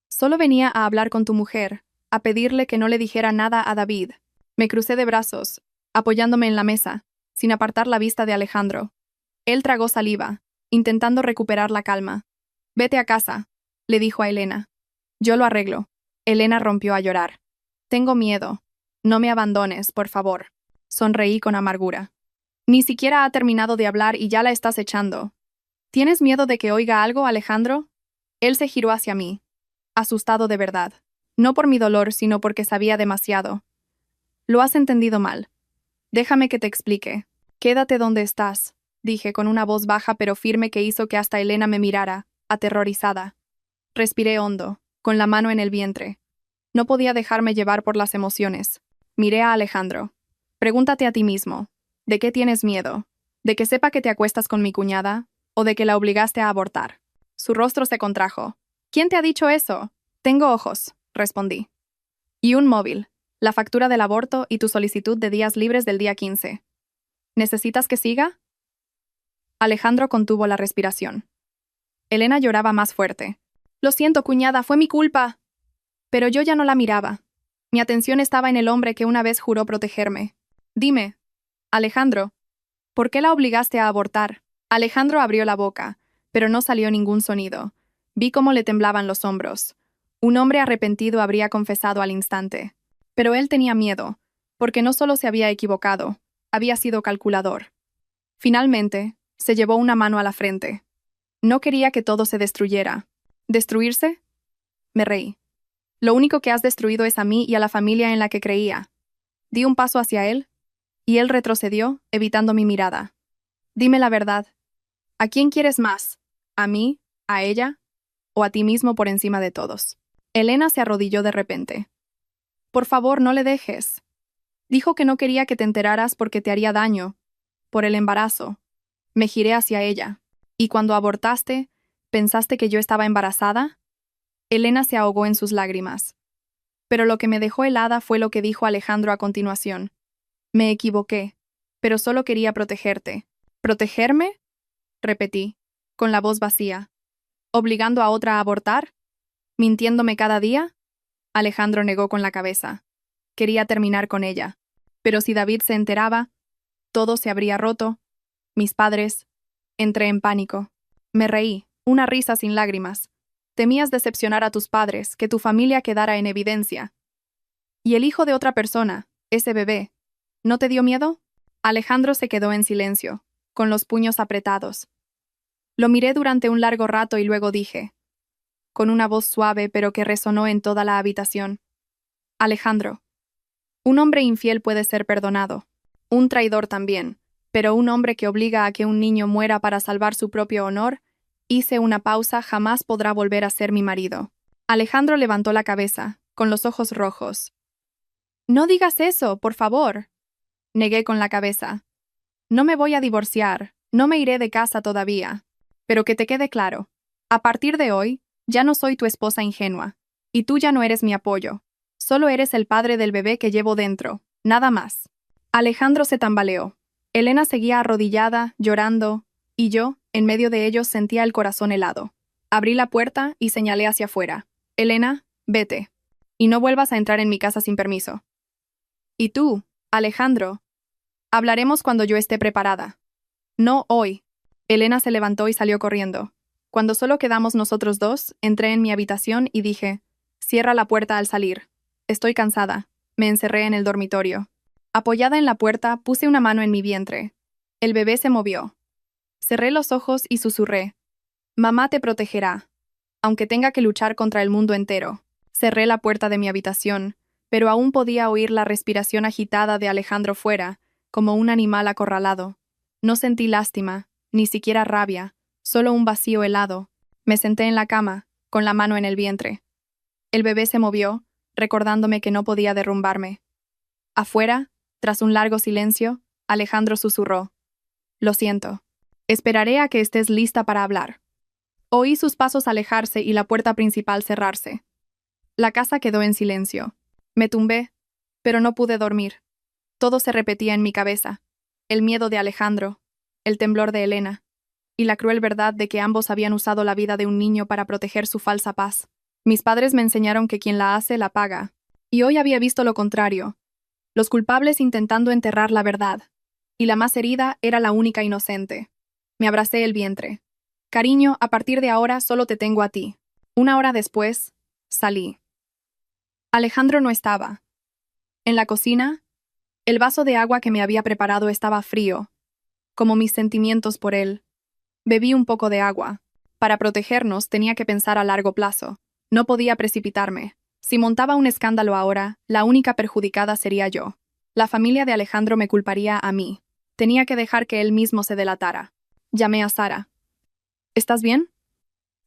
Solo venía a hablar con tu mujer, a pedirle que no le dijera nada a David. Me crucé de brazos, apoyándome en la mesa, sin apartar la vista de Alejandro. Él tragó saliva, intentando recuperar la calma. Vete a casa, le dijo a Elena. Yo lo arreglo. Elena rompió a llorar. Tengo miedo. No me abandones, por favor. Sonreí con amargura. Ni siquiera ha terminado de hablar y ya la estás echando. ¿Tienes miedo de que oiga algo, Alejandro? Él se giró hacia mí, asustado de verdad. No por mi dolor, sino porque sabía demasiado. Lo has entendido mal. Déjame que te explique. Quédate donde estás, dije con una voz baja pero firme que hizo que hasta Elena me mirara, aterrorizada. Respiré hondo, con la mano en el vientre. No podía dejarme llevar por las emociones. Miré a Alejandro. Pregúntate a ti mismo. ¿De qué tienes miedo? ¿De que sepa que te acuestas con mi cuñada? ¿O de que la obligaste a abortar? Su rostro se contrajo. ¿Quién te ha dicho eso? Tengo ojos, respondí. Y un móvil, la factura del aborto y tu solicitud de días libres del día 15. ¿Necesitas que siga? Alejandro contuvo la respiración. Elena lloraba más fuerte. Lo siento, cuñada, fue mi culpa. Pero yo ya no la miraba. Mi atención estaba en el hombre que una vez juró protegerme. Dime, Alejandro, ¿por qué la obligaste a abortar? Alejandro abrió la boca, pero no salió ningún sonido. Vi cómo le temblaban los hombros. Un hombre arrepentido habría confesado al instante. Pero él tenía miedo, porque no solo se había equivocado, había sido calculador. Finalmente, se llevó una mano a la frente. No quería que todo se destruyera. ¿Destruirse? Me reí. Lo único que has destruido es a mí y a la familia en la que creía. Di un paso hacia él, y él retrocedió, evitando mi mirada. Dime la verdad. ¿A quién quieres más? ¿A mí? ¿A ella? ¿O a ti mismo por encima de todos? Elena se arrodilló de repente. Por favor, no le dejes. Dijo que no quería que te enteraras porque te haría daño. Por el embarazo. Me giré hacia ella. ¿Y cuando abortaste, pensaste que yo estaba embarazada? Elena se ahogó en sus lágrimas. Pero lo que me dejó helada fue lo que dijo Alejandro a continuación. Me equivoqué, pero solo quería protegerte. ¿Protegerme? Repetí, con la voz vacía. ¿Obligando a otra a abortar? ¿Mintiéndome cada día? Alejandro negó con la cabeza. Quería terminar con ella. Pero si David se enteraba, todo se habría roto. Mis padres. Entré en pánico. Me reí, una risa sin lágrimas. Temías decepcionar a tus padres, que tu familia quedara en evidencia. ¿Y el hijo de otra persona, ese bebé, no te dio miedo? Alejandro se quedó en silencio, con los puños apretados. Lo miré durante un largo rato y luego dije, con una voz suave pero que resonó en toda la habitación. Alejandro, un hombre infiel puede ser perdonado, un traidor también, pero un hombre que obliga a que un niño muera para salvar su propio honor, hice una pausa, jamás podrá volver a ser mi marido. Alejandro levantó la cabeza, con los ojos rojos. No digas eso, por favor. Negué con la cabeza. No me voy a divorciar, no me iré de casa todavía. Pero que te quede claro, a partir de hoy, ya no soy tu esposa ingenua, y tú ya no eres mi apoyo. Solo eres el padre del bebé que llevo dentro, nada más. Alejandro se tambaleó. Elena seguía arrodillada, llorando, y yo, en medio de ellos, sentía el corazón helado. Abrí la puerta y señalé hacia afuera. Elena, vete. Y no vuelvas a entrar en mi casa sin permiso. Y tú, Alejandro, hablaremos cuando yo esté preparada. No hoy. Elena se levantó y salió corriendo. Cuando solo quedamos nosotros dos, entré en mi habitación y dije, cierra la puerta al salir. Estoy cansada. Me encerré en el dormitorio. Apoyada en la puerta, puse una mano en mi vientre. El bebé se movió. Cerré los ojos y susurré. Mamá te protegerá, aunque tenga que luchar contra el mundo entero. Cerré la puerta de mi habitación, pero aún podía oír la respiración agitada de Alejandro fuera, como un animal acorralado. No sentí lástima, ni siquiera rabia, solo un vacío helado. Me senté en la cama, con la mano en el vientre. El bebé se movió, recordándome que no podía derrumbarme. Afuera, tras un largo silencio, Alejandro susurró. Lo siento. Esperaré a que estés lista para hablar. Oí sus pasos alejarse y la puerta principal cerrarse. La casa quedó en silencio. Me tumbé, pero no pude dormir. Todo se repetía en mi cabeza. El miedo de Alejandro, el temblor de Elena, y la cruel verdad de que ambos habían usado la vida de un niño para proteger su falsa paz. Mis padres me enseñaron que quien la hace, la paga. Y hoy había visto lo contrario. Los culpables intentando enterrar la verdad. Y la más herida era la única inocente. Me abracé el vientre. Cariño, a partir de ahora solo te tengo a ti. 1 hora después, salí. Alejandro no estaba. En la cocina, el vaso de agua que me había preparado estaba frío, como mis sentimientos por él. Bebí un poco de agua. Para protegernos tenía que pensar a largo plazo. No podía precipitarme. Si montaba un escándalo ahora, la única perjudicada sería yo. La familia de Alejandro me culparía a mí. Tenía que dejar que él mismo se delatara. Llamé a Sara. ¿Estás bien?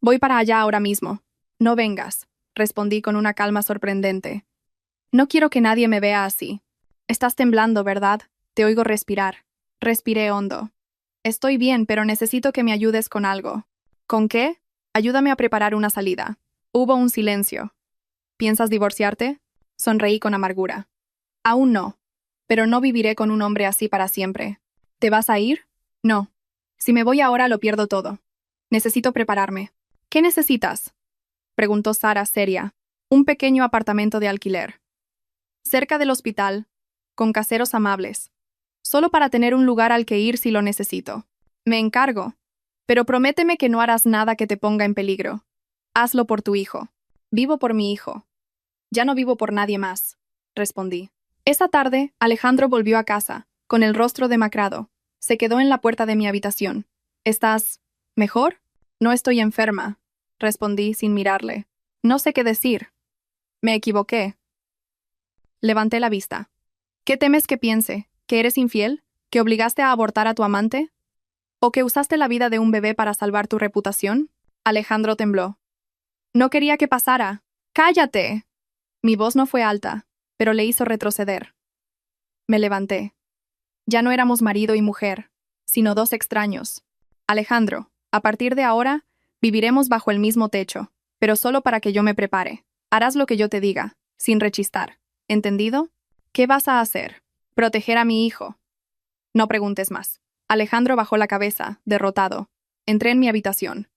Voy para allá ahora mismo. No vengas, respondí con una calma sorprendente. No quiero que nadie me vea así. Estás temblando, ¿verdad? Te oigo respirar. Respiré hondo. Estoy bien, pero necesito que me ayudes con algo. ¿Con qué? Ayúdame a preparar una salida. Hubo un silencio. ¿Piensas divorciarte? Sonreí con amargura. Aún no. Pero no viviré con un hombre así para siempre. ¿Te vas a ir? No. Si me voy ahora lo pierdo todo. Necesito prepararme. ¿Qué necesitas? Preguntó Sara seria. Un pequeño apartamento de alquiler. Cerca del hospital, con caseros amables. Solo para tener un lugar al que ir si lo necesito. Me encargo. Pero prométeme que no harás nada que te ponga en peligro. Hazlo por tu hijo. Vivo por mi hijo. Ya no vivo por nadie más, respondí. Esa tarde, Alejandro volvió a casa, con el rostro demacrado. Se quedó en la puerta de mi habitación. ¿Estás mejor? No estoy enferma, respondí sin mirarle. No sé qué decir. Me equivoqué. Levanté la vista. ¿Qué temes que piense? ¿Que eres infiel? ¿Que obligaste a abortar a tu amante? ¿O que usaste la vida de un bebé para salvar tu reputación? Alejandro tembló. No quería que pasara. ¡Cállate! Mi voz no fue alta, pero le hizo retroceder. Me levanté. Ya no éramos marido y mujer, sino dos extraños. Alejandro, a partir de ahora, viviremos bajo el mismo techo, pero solo para que yo me prepare. Harás lo que yo te diga, sin rechistar. ¿Entendido? ¿Qué vas a hacer? Proteger a mi hijo. No preguntes más. Alejandro bajó la cabeza, derrotado. Entré en mi habitación.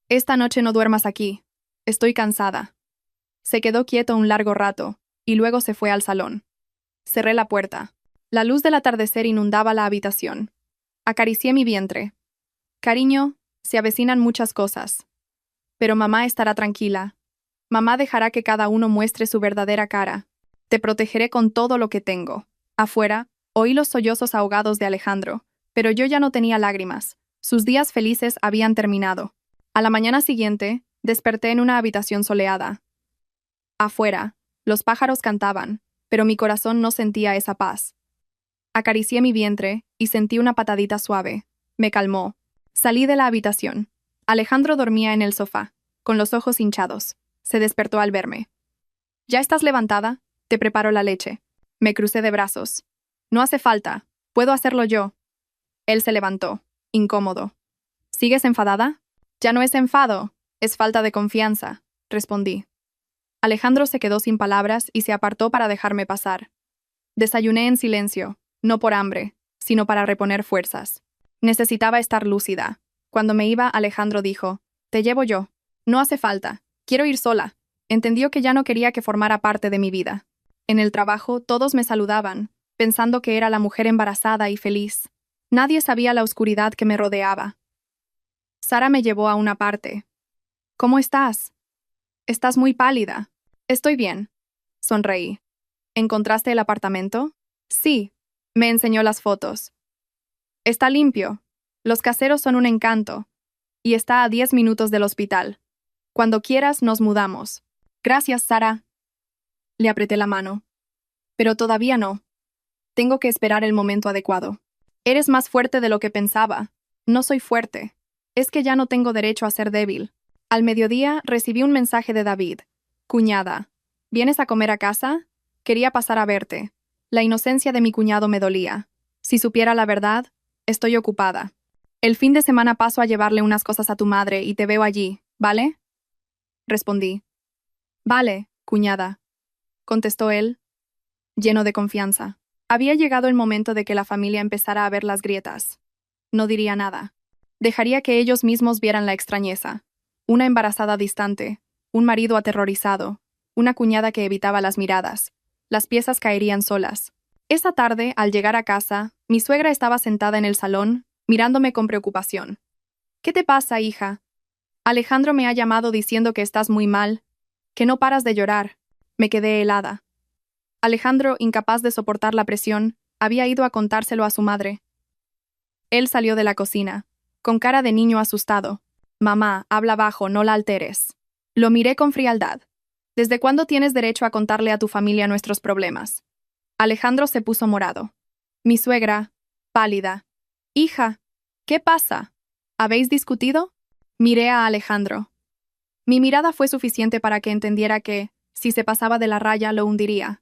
Esta noche no duermas aquí. Estoy cansada. Se quedó quieto un largo rato, y luego se fue al salón. Cerré la puerta. La luz del atardecer inundaba la habitación. Acaricié mi vientre. Cariño, se avecinan muchas cosas. Pero mamá estará tranquila. Mamá dejará que cada uno muestre su verdadera cara. Te protegeré con todo lo que tengo. Afuera, oí los sollozos ahogados de Alejandro, pero yo ya no tenía lágrimas. Sus días felices habían terminado. A la mañana siguiente, desperté en una habitación soleada. Afuera, los pájaros cantaban, pero mi corazón no sentía esa paz. Acaricié mi vientre y sentí una patadita suave. Me calmó. Salí de la habitación. Alejandro dormía en el sofá, con los ojos hinchados. Se despertó al verme. ¿Ya estás levantada? Te preparo la leche. Me crucé de brazos. No hace falta. Puedo hacerlo yo. Él se levantó, incómodo. ¿Sigues enfadada? Ya no es enfado, es falta de confianza, respondí. Alejandro se quedó sin palabras y se apartó para dejarme pasar. Desayuné en silencio, no por hambre, sino para reponer fuerzas. Necesitaba estar lúcida. Cuando me iba, Alejandro dijo, «Te llevo yo. No hace falta. Quiero ir sola». Entendió que ya no quería que formara parte de mi vida. En el trabajo, todos me saludaban, pensando que era la mujer embarazada y feliz. Nadie sabía la oscuridad que me rodeaba. Sara me llevó a una parte. «¿Cómo estás? Estás muy pálida». «Estoy bien», sonreí. «¿Encontraste el apartamento?» «Sí», me enseñó las fotos. «Está limpio. Los caseros son un encanto. Y está a 10 minutos del hospital. Cuando quieras nos mudamos». «Gracias, Sara». Le apreté la mano. «Pero todavía no. Tengo que esperar el momento adecuado». «Eres más fuerte de lo que pensaba». «No soy fuerte. Es que ya no tengo derecho a ser débil». Al mediodía recibí un mensaje de David. «Cuñada, ¿vienes a comer a casa? Quería pasar a verte». La inocencia de mi cuñado me dolía. Si supiera la verdad, estoy ocupada. «El fin de semana paso a llevarle unas cosas a tu madre y te veo allí, ¿vale?» Respondí. «Vale, cuñada», contestó él, lleno de confianza. Había llegado el momento de que la familia empezara a ver las grietas. No diría nada. Dejaría que ellos mismos vieran la extrañeza. Una embarazada distante, un marido aterrorizado, una cuñada que evitaba las miradas. Las piezas caerían solas. Esa tarde, al llegar a casa, mi suegra estaba sentada en el salón, mirándome con preocupación. ¿Qué te pasa, hija? Alejandro me ha llamado diciendo que estás muy mal, que no paras de llorar. Me quedé helada. Alejandro, incapaz de soportar la presión, había ido a contárselo a su madre. Él salió de la cocina, con cara de niño asustado. Mamá, habla bajo, no la alteres. Lo miré con frialdad. ¿Desde cuándo tienes derecho a contarle a tu familia nuestros problemas? Alejandro se puso morado. Mi suegra, pálida. Hija, ¿qué pasa? ¿Habéis discutido? Miré a Alejandro. Mi mirada fue suficiente para que entendiera que, si se pasaba de la raya, lo hundiría.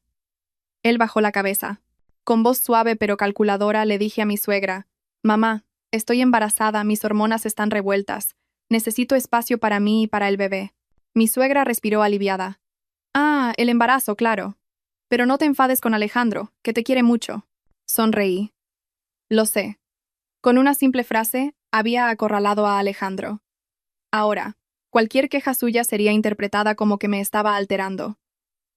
Él bajó la cabeza. Con voz suave pero calculadora le dije a mi suegra: Mamá, estoy embarazada, mis hormonas están revueltas. Necesito espacio para mí y para el bebé. Mi suegra respiró aliviada. Ah, el embarazo, claro. Pero no te enfades con Alejandro, que te quiere mucho. Sonreí. Lo sé. Con una simple frase, había acorralado a Alejandro. Ahora, cualquier queja suya sería interpretada como que me estaba alterando.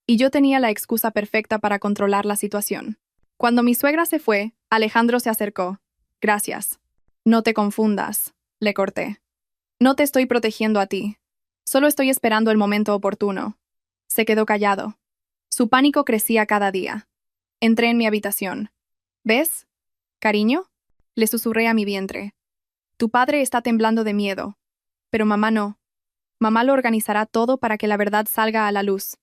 Y yo tenía la excusa perfecta para controlar la situación. Cuando mi suegra se fue, Alejandro se acercó. Gracias. No te confundas, le corté. No te estoy protegiendo a ti. Solo estoy esperando el momento oportuno. Se quedó callado. Su pánico crecía cada día. Entré en mi habitación. ¿Ves? ¿Cariño? Le susurré a mi vientre. Tu padre está temblando de miedo. Pero mamá no. Mamá lo organizará todo para que la verdad salga a la luz.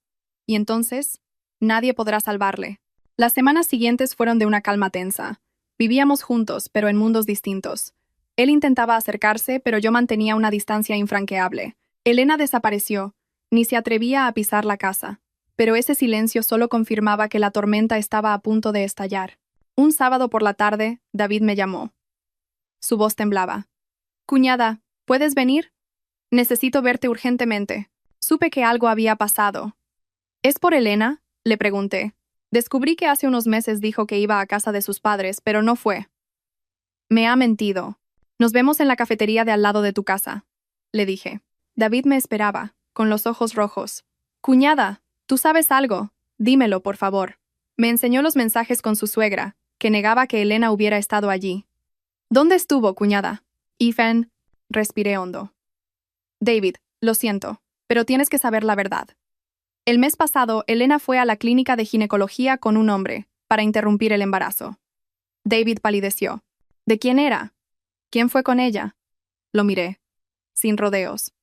Y entonces, nadie podrá salvarle. Las semanas siguientes fueron de una calma tensa. Vivíamos juntos, pero en mundos distintos. Él intentaba acercarse, pero yo mantenía una distancia infranqueable. Elena desapareció. Ni se atrevía a pisar la casa. Pero ese silencio solo confirmaba que la tormenta estaba a punto de estallar. Un sábado por la tarde, David me llamó. Su voz temblaba. Cuñada, ¿puedes venir? Necesito verte urgentemente. Supe que algo había pasado. ¿Es por Elena? Le pregunté. Descubrí que hace unos meses dijo que iba a casa de sus padres, pero no fue. Me ha mentido. Nos vemos en la cafetería de al lado de tu casa, le dije. David me esperaba, con los ojos rojos. Cuñada, ¿tú sabes algo? Dímelo, por favor. Me enseñó los mensajes con su suegra, que negaba que Elena hubiera estado allí. ¿Dónde estuvo, cuñada? Ethan, respiré hondo. David, lo siento, pero tienes que saber la verdad. El mes pasado, Elena fue a la clínica de ginecología con un hombre, para interrumpir el embarazo. David palideció. ¿De quién era? ¿Quién fue con ella? Lo miré. Sin rodeos.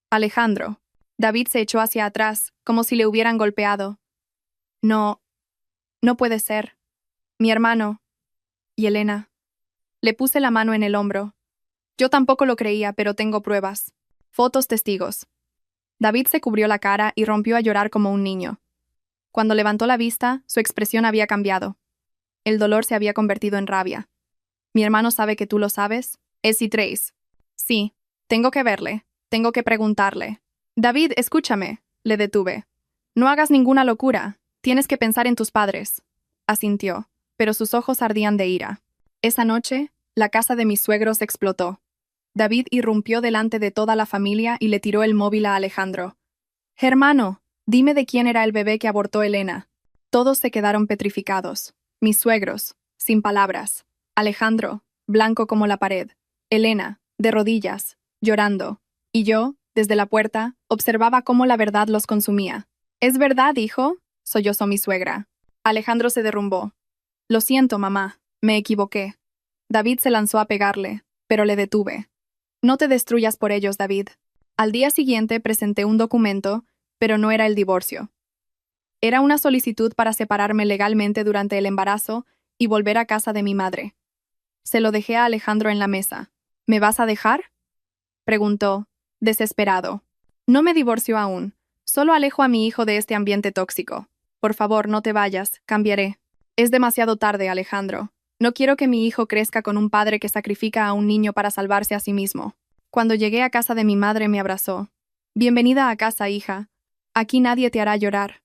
Alejandro. David se echó hacia atrás, como si le hubieran golpeado. No. No puede ser. Mi hermano. ¿Y Elena? Le puse la mano en el hombro. Yo tampoco lo creía, pero tengo pruebas. Fotos, testigos. David se cubrió la cara y rompió a llorar como un niño. Cuando levantó la vista, su expresión había cambiado. El dolor se había convertido en rabia. ¿Mi hermano sabe que tú lo sabes? Es Trace. Sí, tengo que verle. Tengo que preguntarle. David, escúchame, le detuve. No hagas ninguna locura. Tienes que pensar en tus padres. Asintió, pero sus ojos ardían de ira. Esa noche, la casa de mis suegros explotó. David irrumpió delante de toda la familia y le tiró el móvil a Alejandro. «Hermano, dime de quién era el bebé que abortó Elena». Todos se quedaron petrificados. Mis suegros, sin palabras. Alejandro, blanco como la pared. Elena, de rodillas, llorando. Y yo, desde la puerta, observaba cómo la verdad los consumía. «¿Es verdad, hijo?», sollozó mi suegra. Alejandro se derrumbó. «Lo siento, mamá. Me equivoqué». David se lanzó a pegarle, pero le detuve. «No te destruyas por ellos, David». Al día siguiente presenté un documento, pero no era el divorcio. Era una solicitud para separarme legalmente durante el embarazo y volver a casa de mi madre. Se lo dejé a Alejandro en la mesa. «¿Me vas a dejar?», preguntó, desesperado. «No me divorcio aún. Solo alejo a mi hijo de este ambiente tóxico. Por favor, no te vayas, cambiaré». «Es demasiado tarde, Alejandro. No quiero que mi hijo crezca con un padre que sacrifica a un niño para salvarse a sí mismo». Cuando llegué a casa de mi madre me abrazó. «Bienvenida a casa, hija. Aquí nadie te hará llorar».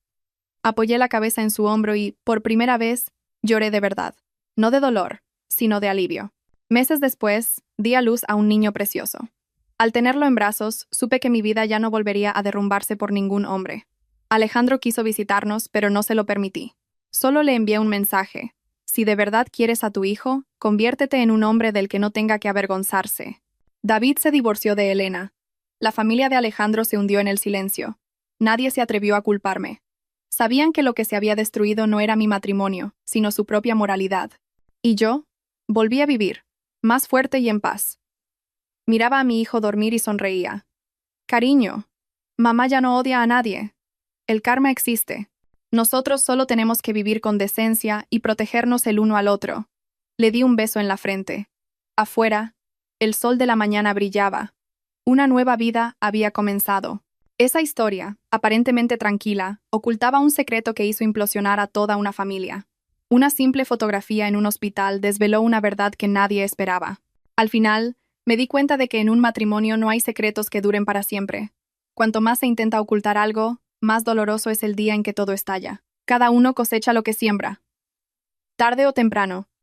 Apoyé la cabeza en su hombro y, por primera vez, Lloré de verdad. No de dolor, sino de alivio. Meses después, di a luz a un niño precioso. Al tenerlo en brazos, supe que mi vida ya no volvería a derrumbarse por ningún hombre. Alejandro quiso visitarnos, pero no se lo permití. Solo le envié un mensaje. Si de verdad quieres a tu hijo, conviértete en un hombre del que no tenga que avergonzarse. David se divorció de Elena. La familia de Alejandro se hundió en el silencio. Nadie se atrevió a culparme. Sabían que lo que se había destruido no era mi matrimonio, sino su propia moralidad. Y yo, volví a vivir, más fuerte y en paz. Miraba a mi hijo dormir y sonreía. Cariño, mamá ya no odia a nadie. El karma existe. Nosotros solo tenemos que vivir con decencia y protegernos el uno al otro. Le di un beso en la frente. Afuera, el sol de la mañana brillaba. Una nueva vida había comenzado. Esa historia, aparentemente tranquila, ocultaba un secreto que hizo implosionar a toda una familia. Una simple fotografía en un hospital desveló una verdad que nadie esperaba. Al final, me di cuenta de que en un matrimonio no hay secretos que duren para siempre. Cuanto más se intenta ocultar algo, más doloroso es el día en que todo estalla. Cada uno cosecha lo que siembra. Tarde o temprano,